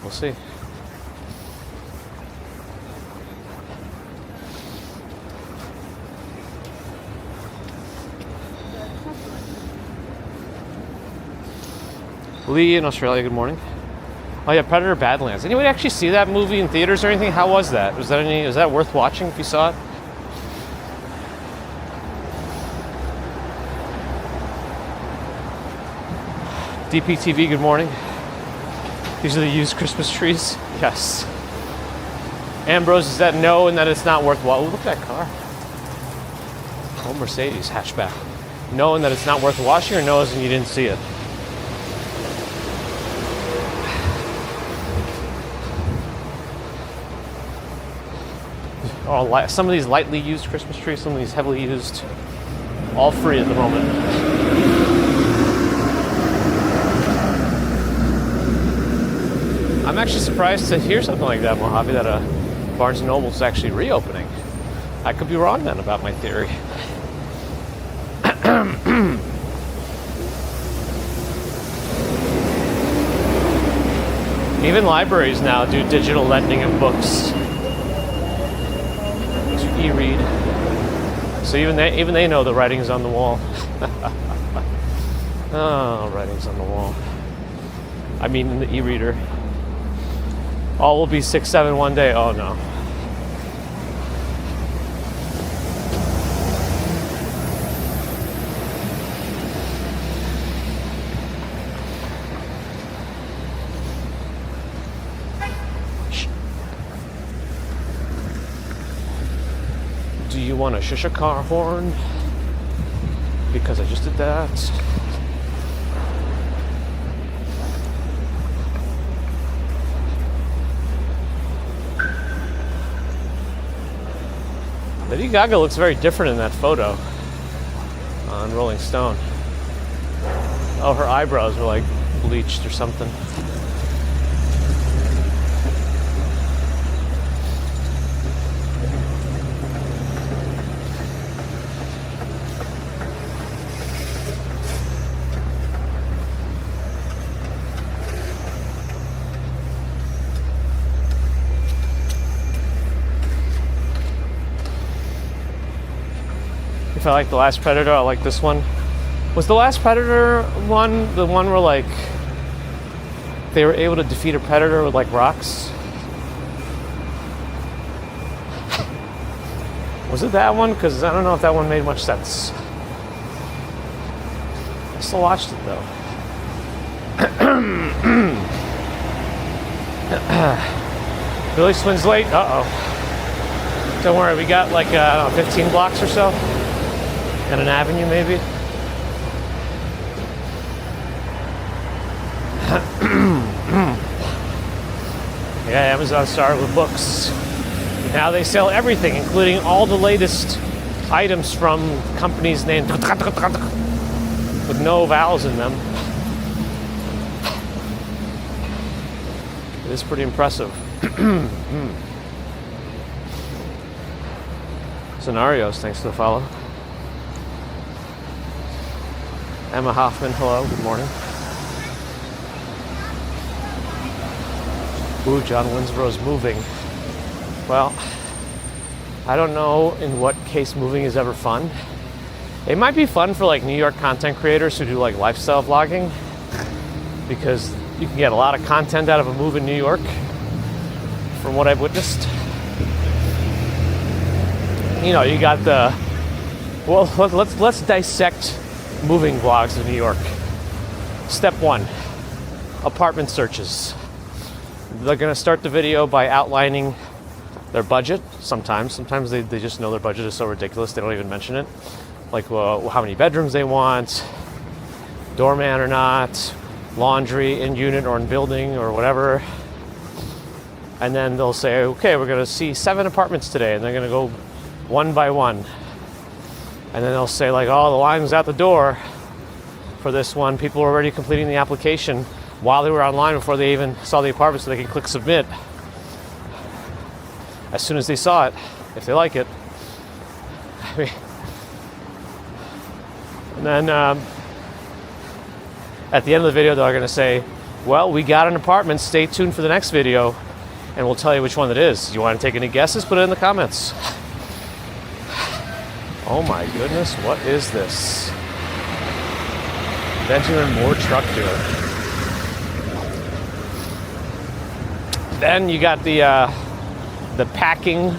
We'll see. Lee in Australia, good morning. Oh yeah, Predator Badlands. Anybody actually see that movie in theaters or anything? How was that? Was that worth watching if you saw it? DPTV, good morning. These are the used Christmas trees? Yes. Ambrose, is that no and that it's not worthwhile? Look at that car. Old Mercedes hatchback. No and that it's not worth washing, or no as in you didn't see it? Oh, some of these lightly used Christmas trees, some of these heavily used. All free at the moment. I'm actually surprised to hear something like that, Mojave, that Barnes & Noble is actually reopening. I could be wrong then about my theory. Even libraries now do digital lending of books to e-read. So even they know the writing's on the wall. Oh, writing's on the wall. I mean, in the e-reader. All will be 6'7" one day. Oh no. Do you want a shisha car horn? Because I just did that. Lady Gaga looks very different in that photo on Rolling Stone. Oh, her eyebrows were like bleached or something. If I like the last Predator, I like this one. Was the last Predator one the one where like they were able to defeat a predator with like rocks? Was it that one? Because I don't know if that one made much sense. I still watched it though. Billy Swin's late. Uh-oh. Don't worry, we got like 15 blocks or so. And an avenue, maybe. Yeah, Amazon started with books. Now they sell everything, including all the latest items from companies named with no vowels in them. It is pretty impressive. Scenarios, thanks to the follow. Emma Hoffman, hello, good morning. Ooh, John Winsboro's moving. Well, I don't know in what case moving is ever fun. It might be fun for like New York content creators who do like lifestyle vlogging, because you can get a lot of content out of a move in New York. from what I've witnessed. You know, you got the, well, let's dissect moving vlogs of New York. Step one, apartment searches. They're gonna start the video by outlining their budget. Sometimes they just know their budget is so ridiculous they don't even mention it. Like how many bedrooms they want, doorman or not, laundry in unit or in building or whatever. And then they'll say, okay, we're gonna see 7 apartments today, and they're gonna go one by one. And then they'll say like, oh, the line's out the door for this one. People were already completing the application while they were online before they even saw the apartment, so they can click submit as soon as they saw it, if they like it. I mean, and then at the end of the video, they're gonna say, well, we got an apartment, stay tuned for the next video, and we'll tell you which one it is. You wanna take any guesses? Put it in the comments. Oh my goodness, what is this? Benjamin Moore truck dealer. Then you got the packing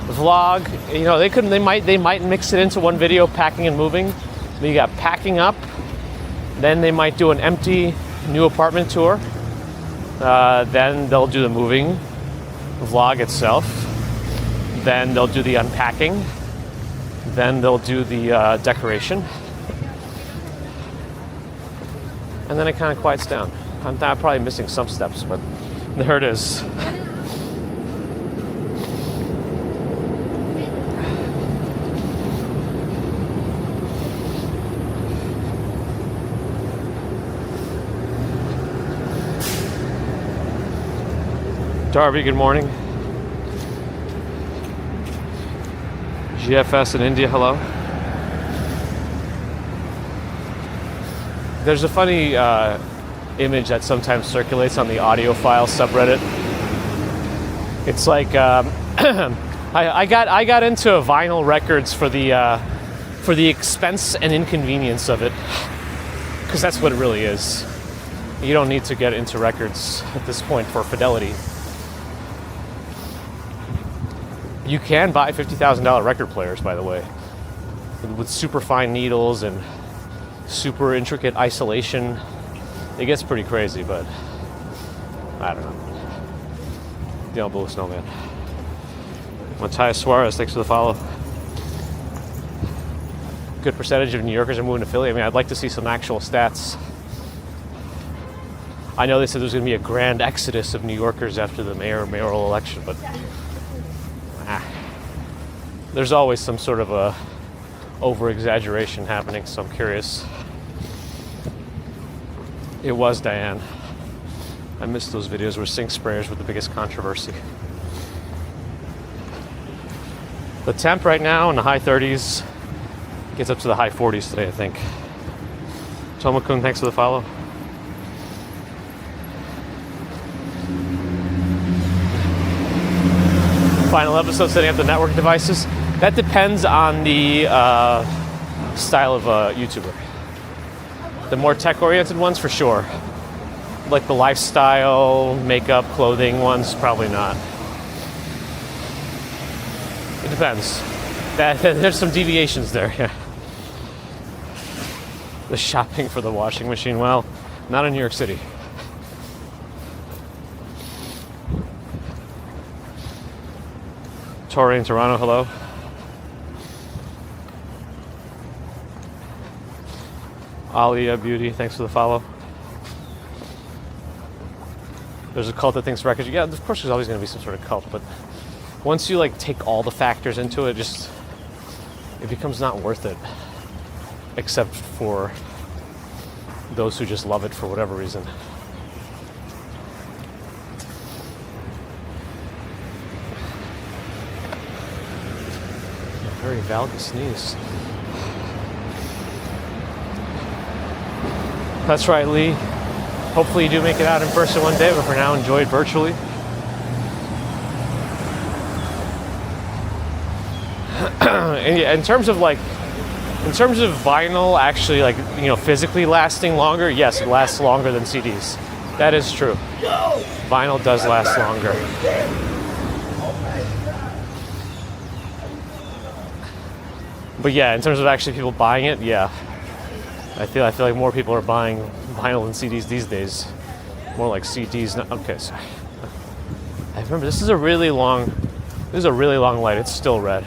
vlog. You know, they might mix it into one video, packing and moving. Then you got packing up. Then they might do an empty new apartment tour. Then they'll do the moving vlog itself. Then they'll do the unpacking. Then they'll do the decoration. And then it kind of quiets down. I'm probably missing some steps, but there it is. Darby, good morning. GFS in India, hello. There's a funny image that sometimes circulates on the audiophile subreddit. It's like I got into vinyl records for the expense and inconvenience of it, because that's what it really is. You don't need to get into records at this point for fidelity. You can buy $50,000 record players, by the way, with super fine needles and super intricate isolation. It gets pretty crazy, but I don't know. You don't blow a snowman. Matthias Suarez, thanks for the follow. Good percentage of New Yorkers are moving to Philly. I mean, I'd like to see some actual stats. I know they said there's going to be a grand exodus of New Yorkers after the mayoral election, but there's always some sort of a over-exaggeration happening, so I'm curious. It was Diane. I missed those videos where sink sprayers were the biggest controversy. The temp right now in the high 30s gets up to the high 40s today, I think. Tomakun, thanks for the follow. Final episode, setting up the network devices. That depends on the style of YouTuber. The more tech-oriented ones, for sure. Like the lifestyle, makeup, clothing ones, probably not. It depends. There's some deviations there, yeah. The shopping for the washing machine, well, not in New York City. Tori in Toronto, hello. Alia Beauty, thanks for the follow. There's a cult that thinks records. Yeah, of course there's always going to be some sort of cult, but once you like take all the factors into it, it becomes not worth it, except for those who just love it for whatever reason. Very valid sneeze. That's right, Lee. Hopefully you do make it out in person one day, but for now, enjoy it virtually. In terms of vinyl actually, like, you know, physically lasting longer, yes, it lasts longer than CDs. That is true. Vinyl does last longer. But yeah, in terms of actually people buying it, yeah. I feel like more people are buying vinyl than CDs these days. More like CDs. Okay, so I remember this is a really long light. It's still red.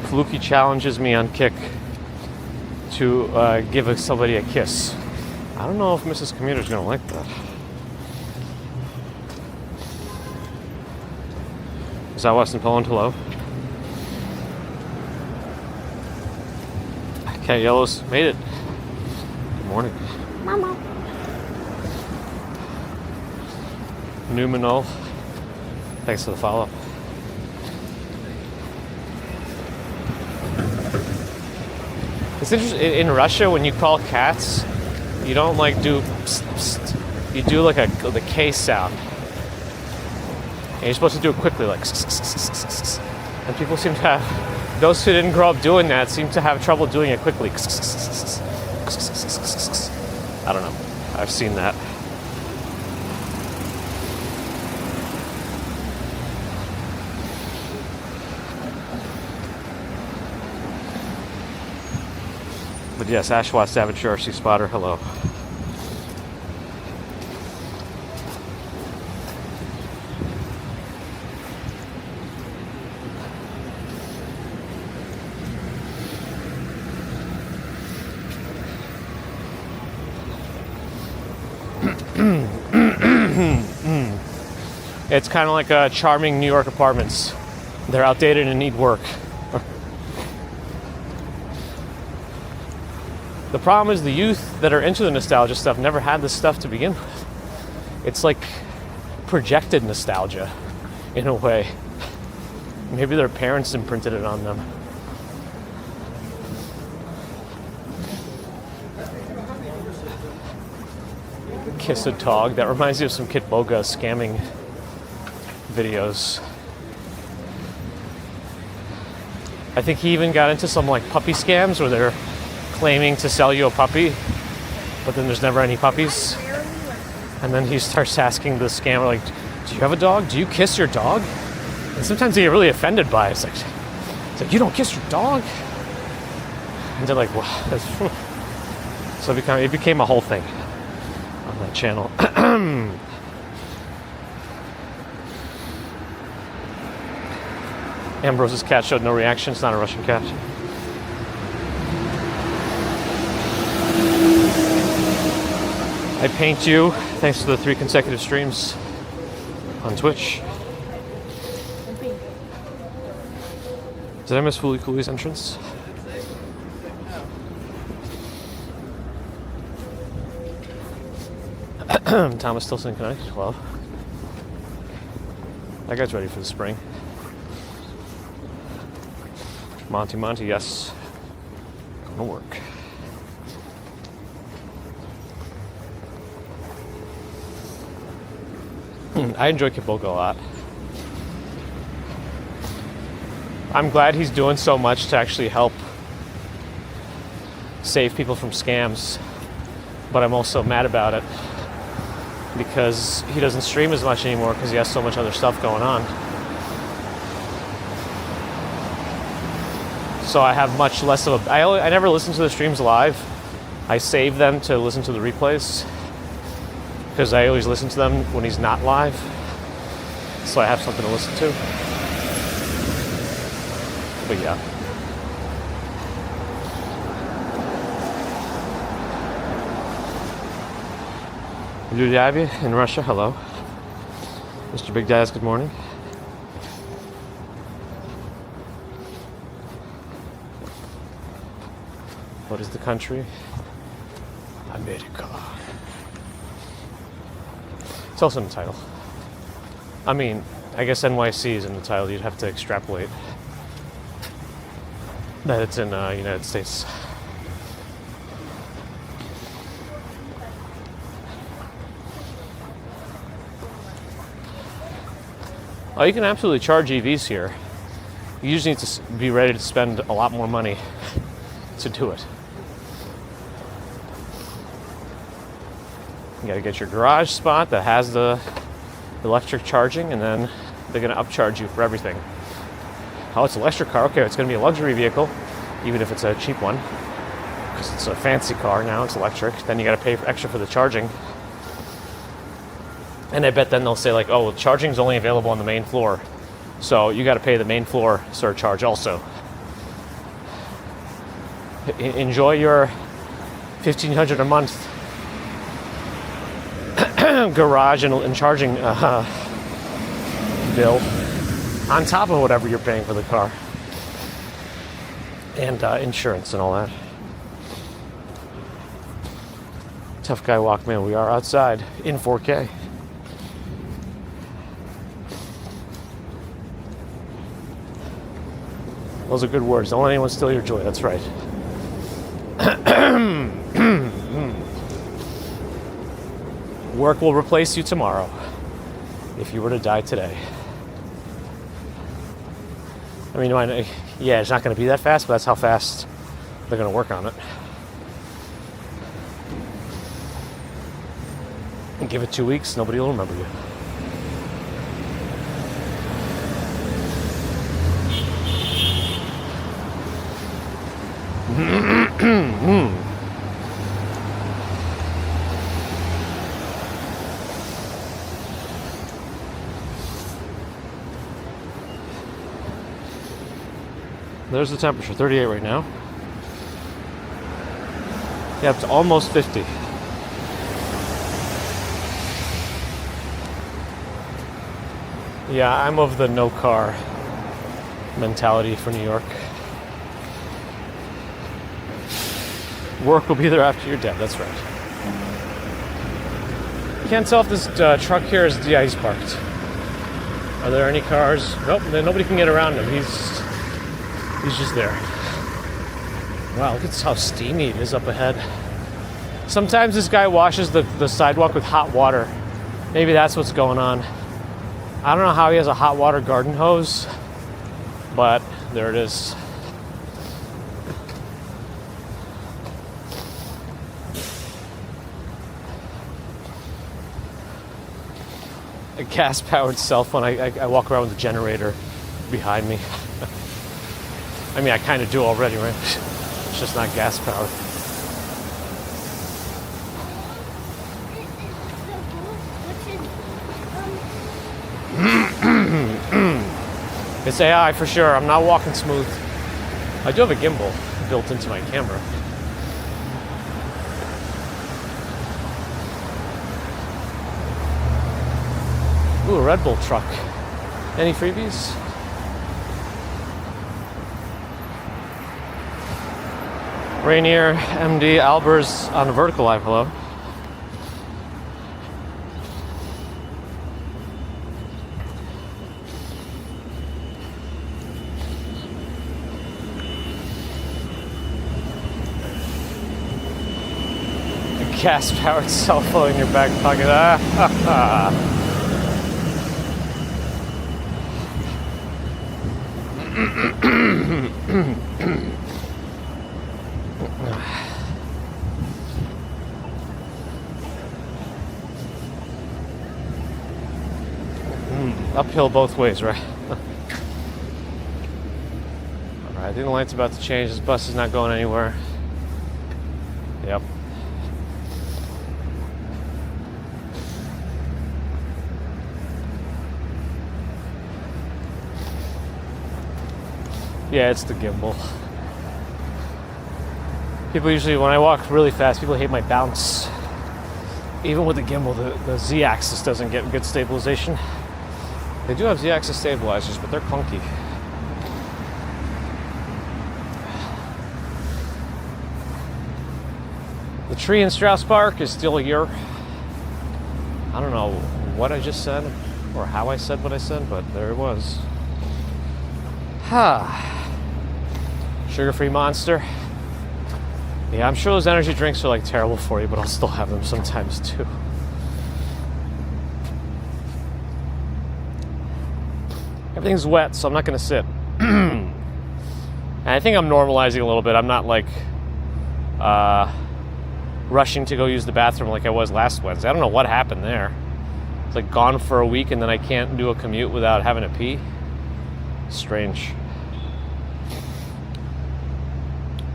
Fluky challenges me on Kick to give somebody a kiss. I don't know if Mrs. Commuter's gonna like that. Is that Weston Poland? Hello? Okay, Yellows made it. Good morning. Mama. Numinal. Thanks for the follow. It's interesting, in Russia, when you call cats, you don't like do psst, psst. You do like the K sound. And you're supposed to do it quickly, like psst, psst, psst, psst. And people seem to have, those who didn't grow up doing that seem to have trouble doing it quickly. I don't know. I've seen that. But yes, Ashwat Savage RC Spotter, hello. It's kind of like charming New York apartments. They're outdated and need work. The problem is the youth that are into the nostalgia stuff never had this stuff to begin with. It's like projected nostalgia in a way. Maybe their parents imprinted it on them. Kiss a dog. That reminds me of some Kit Boga scamming videos. I think he even got into some like puppy scams where they're claiming to sell you a puppy, but then there's never any puppies. And then he starts asking the scammer, like, do you have a dog? Do you kiss your dog? And sometimes they get really offended by it. It's like you don't kiss your dog? And they're like, wow. So it became a whole thing on that channel. Ambrose's cat showed no reaction. It's not a Russian cat. I paint you. Thanks to the 3 consecutive streams on Twitch. Did I miss Fooly Cooley's entrance? Thomas Stilson connected. Well, that guy's ready for the spring. Monty, yes. Gonna work. I enjoy Kiboga a lot. I'm glad he's doing so much to actually help save people from scams, but I'm also mad about it because he doesn't stream as much anymore because he has so much other stuff going on. So I have much less of a... I never listen to the streams live. I save them to listen to the replays because I always listen to them when he's not live. So I have something to listen to. But yeah. Lyubyavi in Russia, hello. Mr. Big Daz, good morning. What is the country? America. It's also in the title. I mean, I guess NYC is in the title. You'd have to extrapolate that it's in United States. Oh, you can absolutely charge EVs here. You just need to be ready to spend a lot more money to do it. You got to get your garage spot that has the electric charging, and then they're going to upcharge you for everything. Oh, it's an electric car. Okay, it's going to be a luxury vehicle, even if it's a cheap one, because it's a fancy car now. It's electric. Then you got to pay extra for the charging. And I bet then they'll say like, oh, charging's only available on the main floor, so you got to pay the main floor surcharge also. Enjoy your $1,500 a month garage and charging bill on top of whatever you're paying for the car and insurance and all that. Tough guy walk, man. We are outside in 4K. Those are good words. Don't let anyone steal your joy. That's right. Work will replace you tomorrow if you were to die today. I mean, yeah, it's not going to be that fast, but that's how fast they're going to work on it. And give it 2 weeks, nobody will remember you. There's the temperature, 38 right now. Yeah, it's almost 50. Yeah, I'm of the no car mentality for New York. Work will be there after you're dead, that's right. Can't tell if this truck here is he's parked. Are there any cars? Nope, nobody can get around him. He's just there. Wow, look at how steamy it is up ahead. Sometimes this guy washes the sidewalk with hot water. Maybe that's what's going on. I don't know how he has a hot water garden hose, but there it is. A gas-powered cell phone. I walk around with a generator behind me. I mean, I kind of do already, right? It's just not gas-powered. It's AI for sure. I'm not walking smooth. I do have a gimbal built into my camera. Ooh, a Red Bull truck. Any freebies? Rainier, MD, Albers on a vertical live. Hello. A gas-powered cell phone in your back pocket. Uphill both ways, right? Alright, I think the light's about to change. This bus is not going anywhere. Yep. Yeah, it's the gimbal. People usually, when I walk really fast, people hate my bounce. Even with the gimbal, the Z-axis doesn't get good stabilization. They do have Z-axis stabilizers, but they're clunky. The tree in Strauss Park is still here. I don't know what I just said or how I said what I said, but there it was. Sugar-free Monster. Yeah, I'm sure those energy drinks are like terrible for you, but I'll still have them sometimes too. Everything's wet, so I'm not going to sit. And I think I'm normalizing a little bit. I'm not like rushing to go use the bathroom like I was last Wednesday. I don't know what happened there. It's like gone for a week and then I can't do a commute without having to pee. Strange.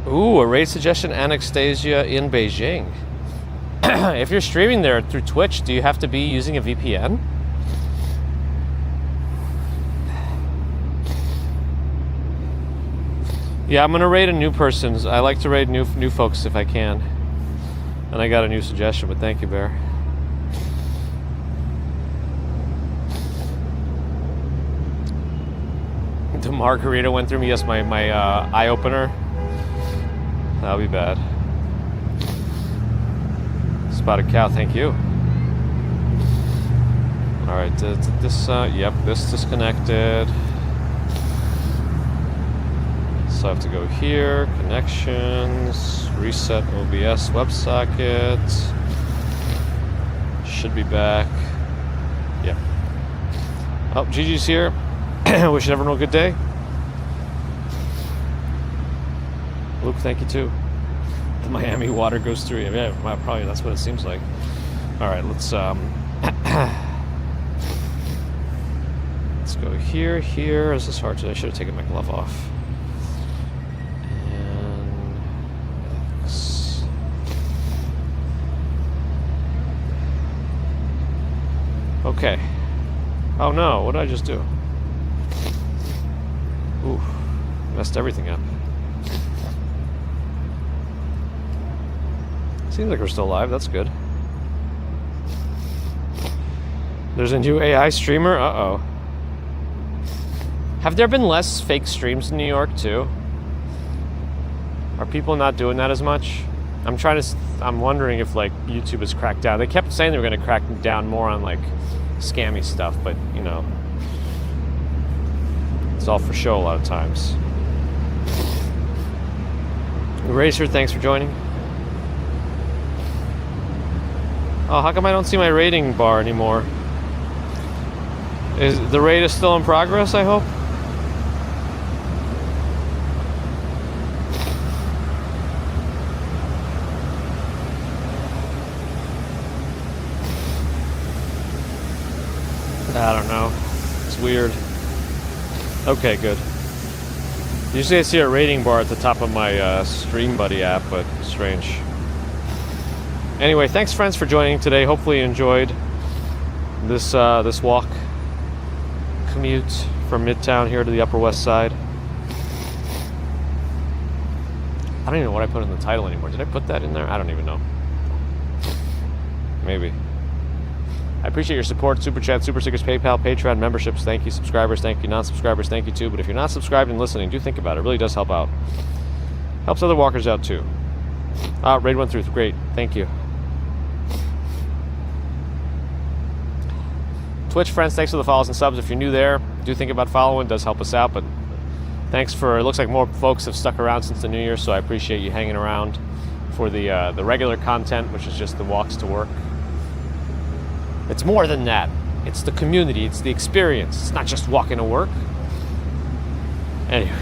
Ooh, a raid suggestion, Anastasia in Beijing. If you're streaming there through Twitch, do you have to be using a VPN? Yeah, I'm gonna raid a new person. I like to raid new folks if I can. And I got a new suggestion, but thank you, Bear. The margarita went through me. Yes, my eye opener. That'll be bad. Spotted cow, thank you. All right, yep, this disconnected. So I have to go here, connections, reset OBS WebSocket. Should be back. Yep. Oh, Gigi's here. Wish everyone a good day. Luke, thank you too. The Miami water goes through. Yeah, well, probably that's what it seems like. All right, let's let's go here. Is this hard? I should have taken my glove off. And X. Okay. Oh no! What did I just do? Ooh, messed everything up. Seems like we're still live. That's good. There's a new AI streamer. Uh-oh. Have there been less fake streams in New York too? Are people not doing that as much? I'm wondering if like YouTube has cracked down. They kept saying they were going to crack down more on like scammy stuff, but you know, it's all for show a lot of times. Eraser, thanks for joining. Oh, how come I don't see my rating bar anymore? Is the raid is still in progress, I hope? I don't know. It's weird. Okay, good. Usually I see a rating bar at the top of my Stream Buddy app, but strange. Anyway, thanks friends for joining today. Hopefully you enjoyed this this walk, commute from Midtown here to the Upper West Side. I don't even know what I put in the title anymore. Did I put that in there? I don't even know. Maybe. I appreciate your support. Super Chat, Super Stickers, PayPal, Patreon, memberships. Thank you. Subscribers, thank you. Non-subscribers, thank you too. But if you're not subscribed and listening, do think about it. It really does help out. Helps other walkers out too. Raid went through. Great. Thank you. Twitch friends, thanks for the follows and subs. If you're new there, do think about following. It does help us out. But thanks for, it looks like more folks have stuck around since the new year, so I appreciate you hanging around for the regular content, which is just the walks to work. It's more than that. It's the community. It's the experience. It's not just walking to work. Anyway.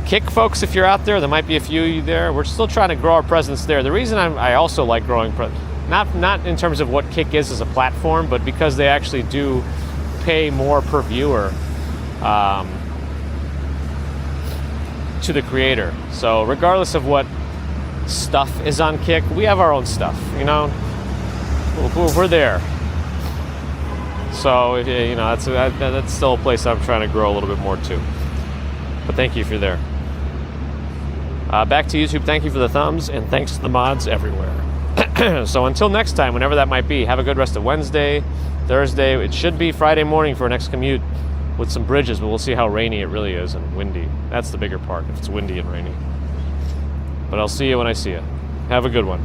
Kick, folks, if you're out there. There might be a few of you there. We're still trying to grow our presence there. The reason I also like growing, not in terms of what Kick is as a platform, but because they actually do pay more per viewer to the creator. So regardless of what stuff is on Kick, we have our own stuff, you know? We're there. So, you know, that's still a place I'm trying to grow a little bit more too. But thank you if you're there. Back to YouTube, thank you for the thumbs, and thanks to the mods everywhere. So until next time, whenever that might be, have a good rest of Wednesday, Thursday. It should be Friday morning for our next commute with some bridges, but we'll see how rainy it really is and windy. That's the bigger part, if it's windy and rainy. But I'll see you when I see you. Have a good one.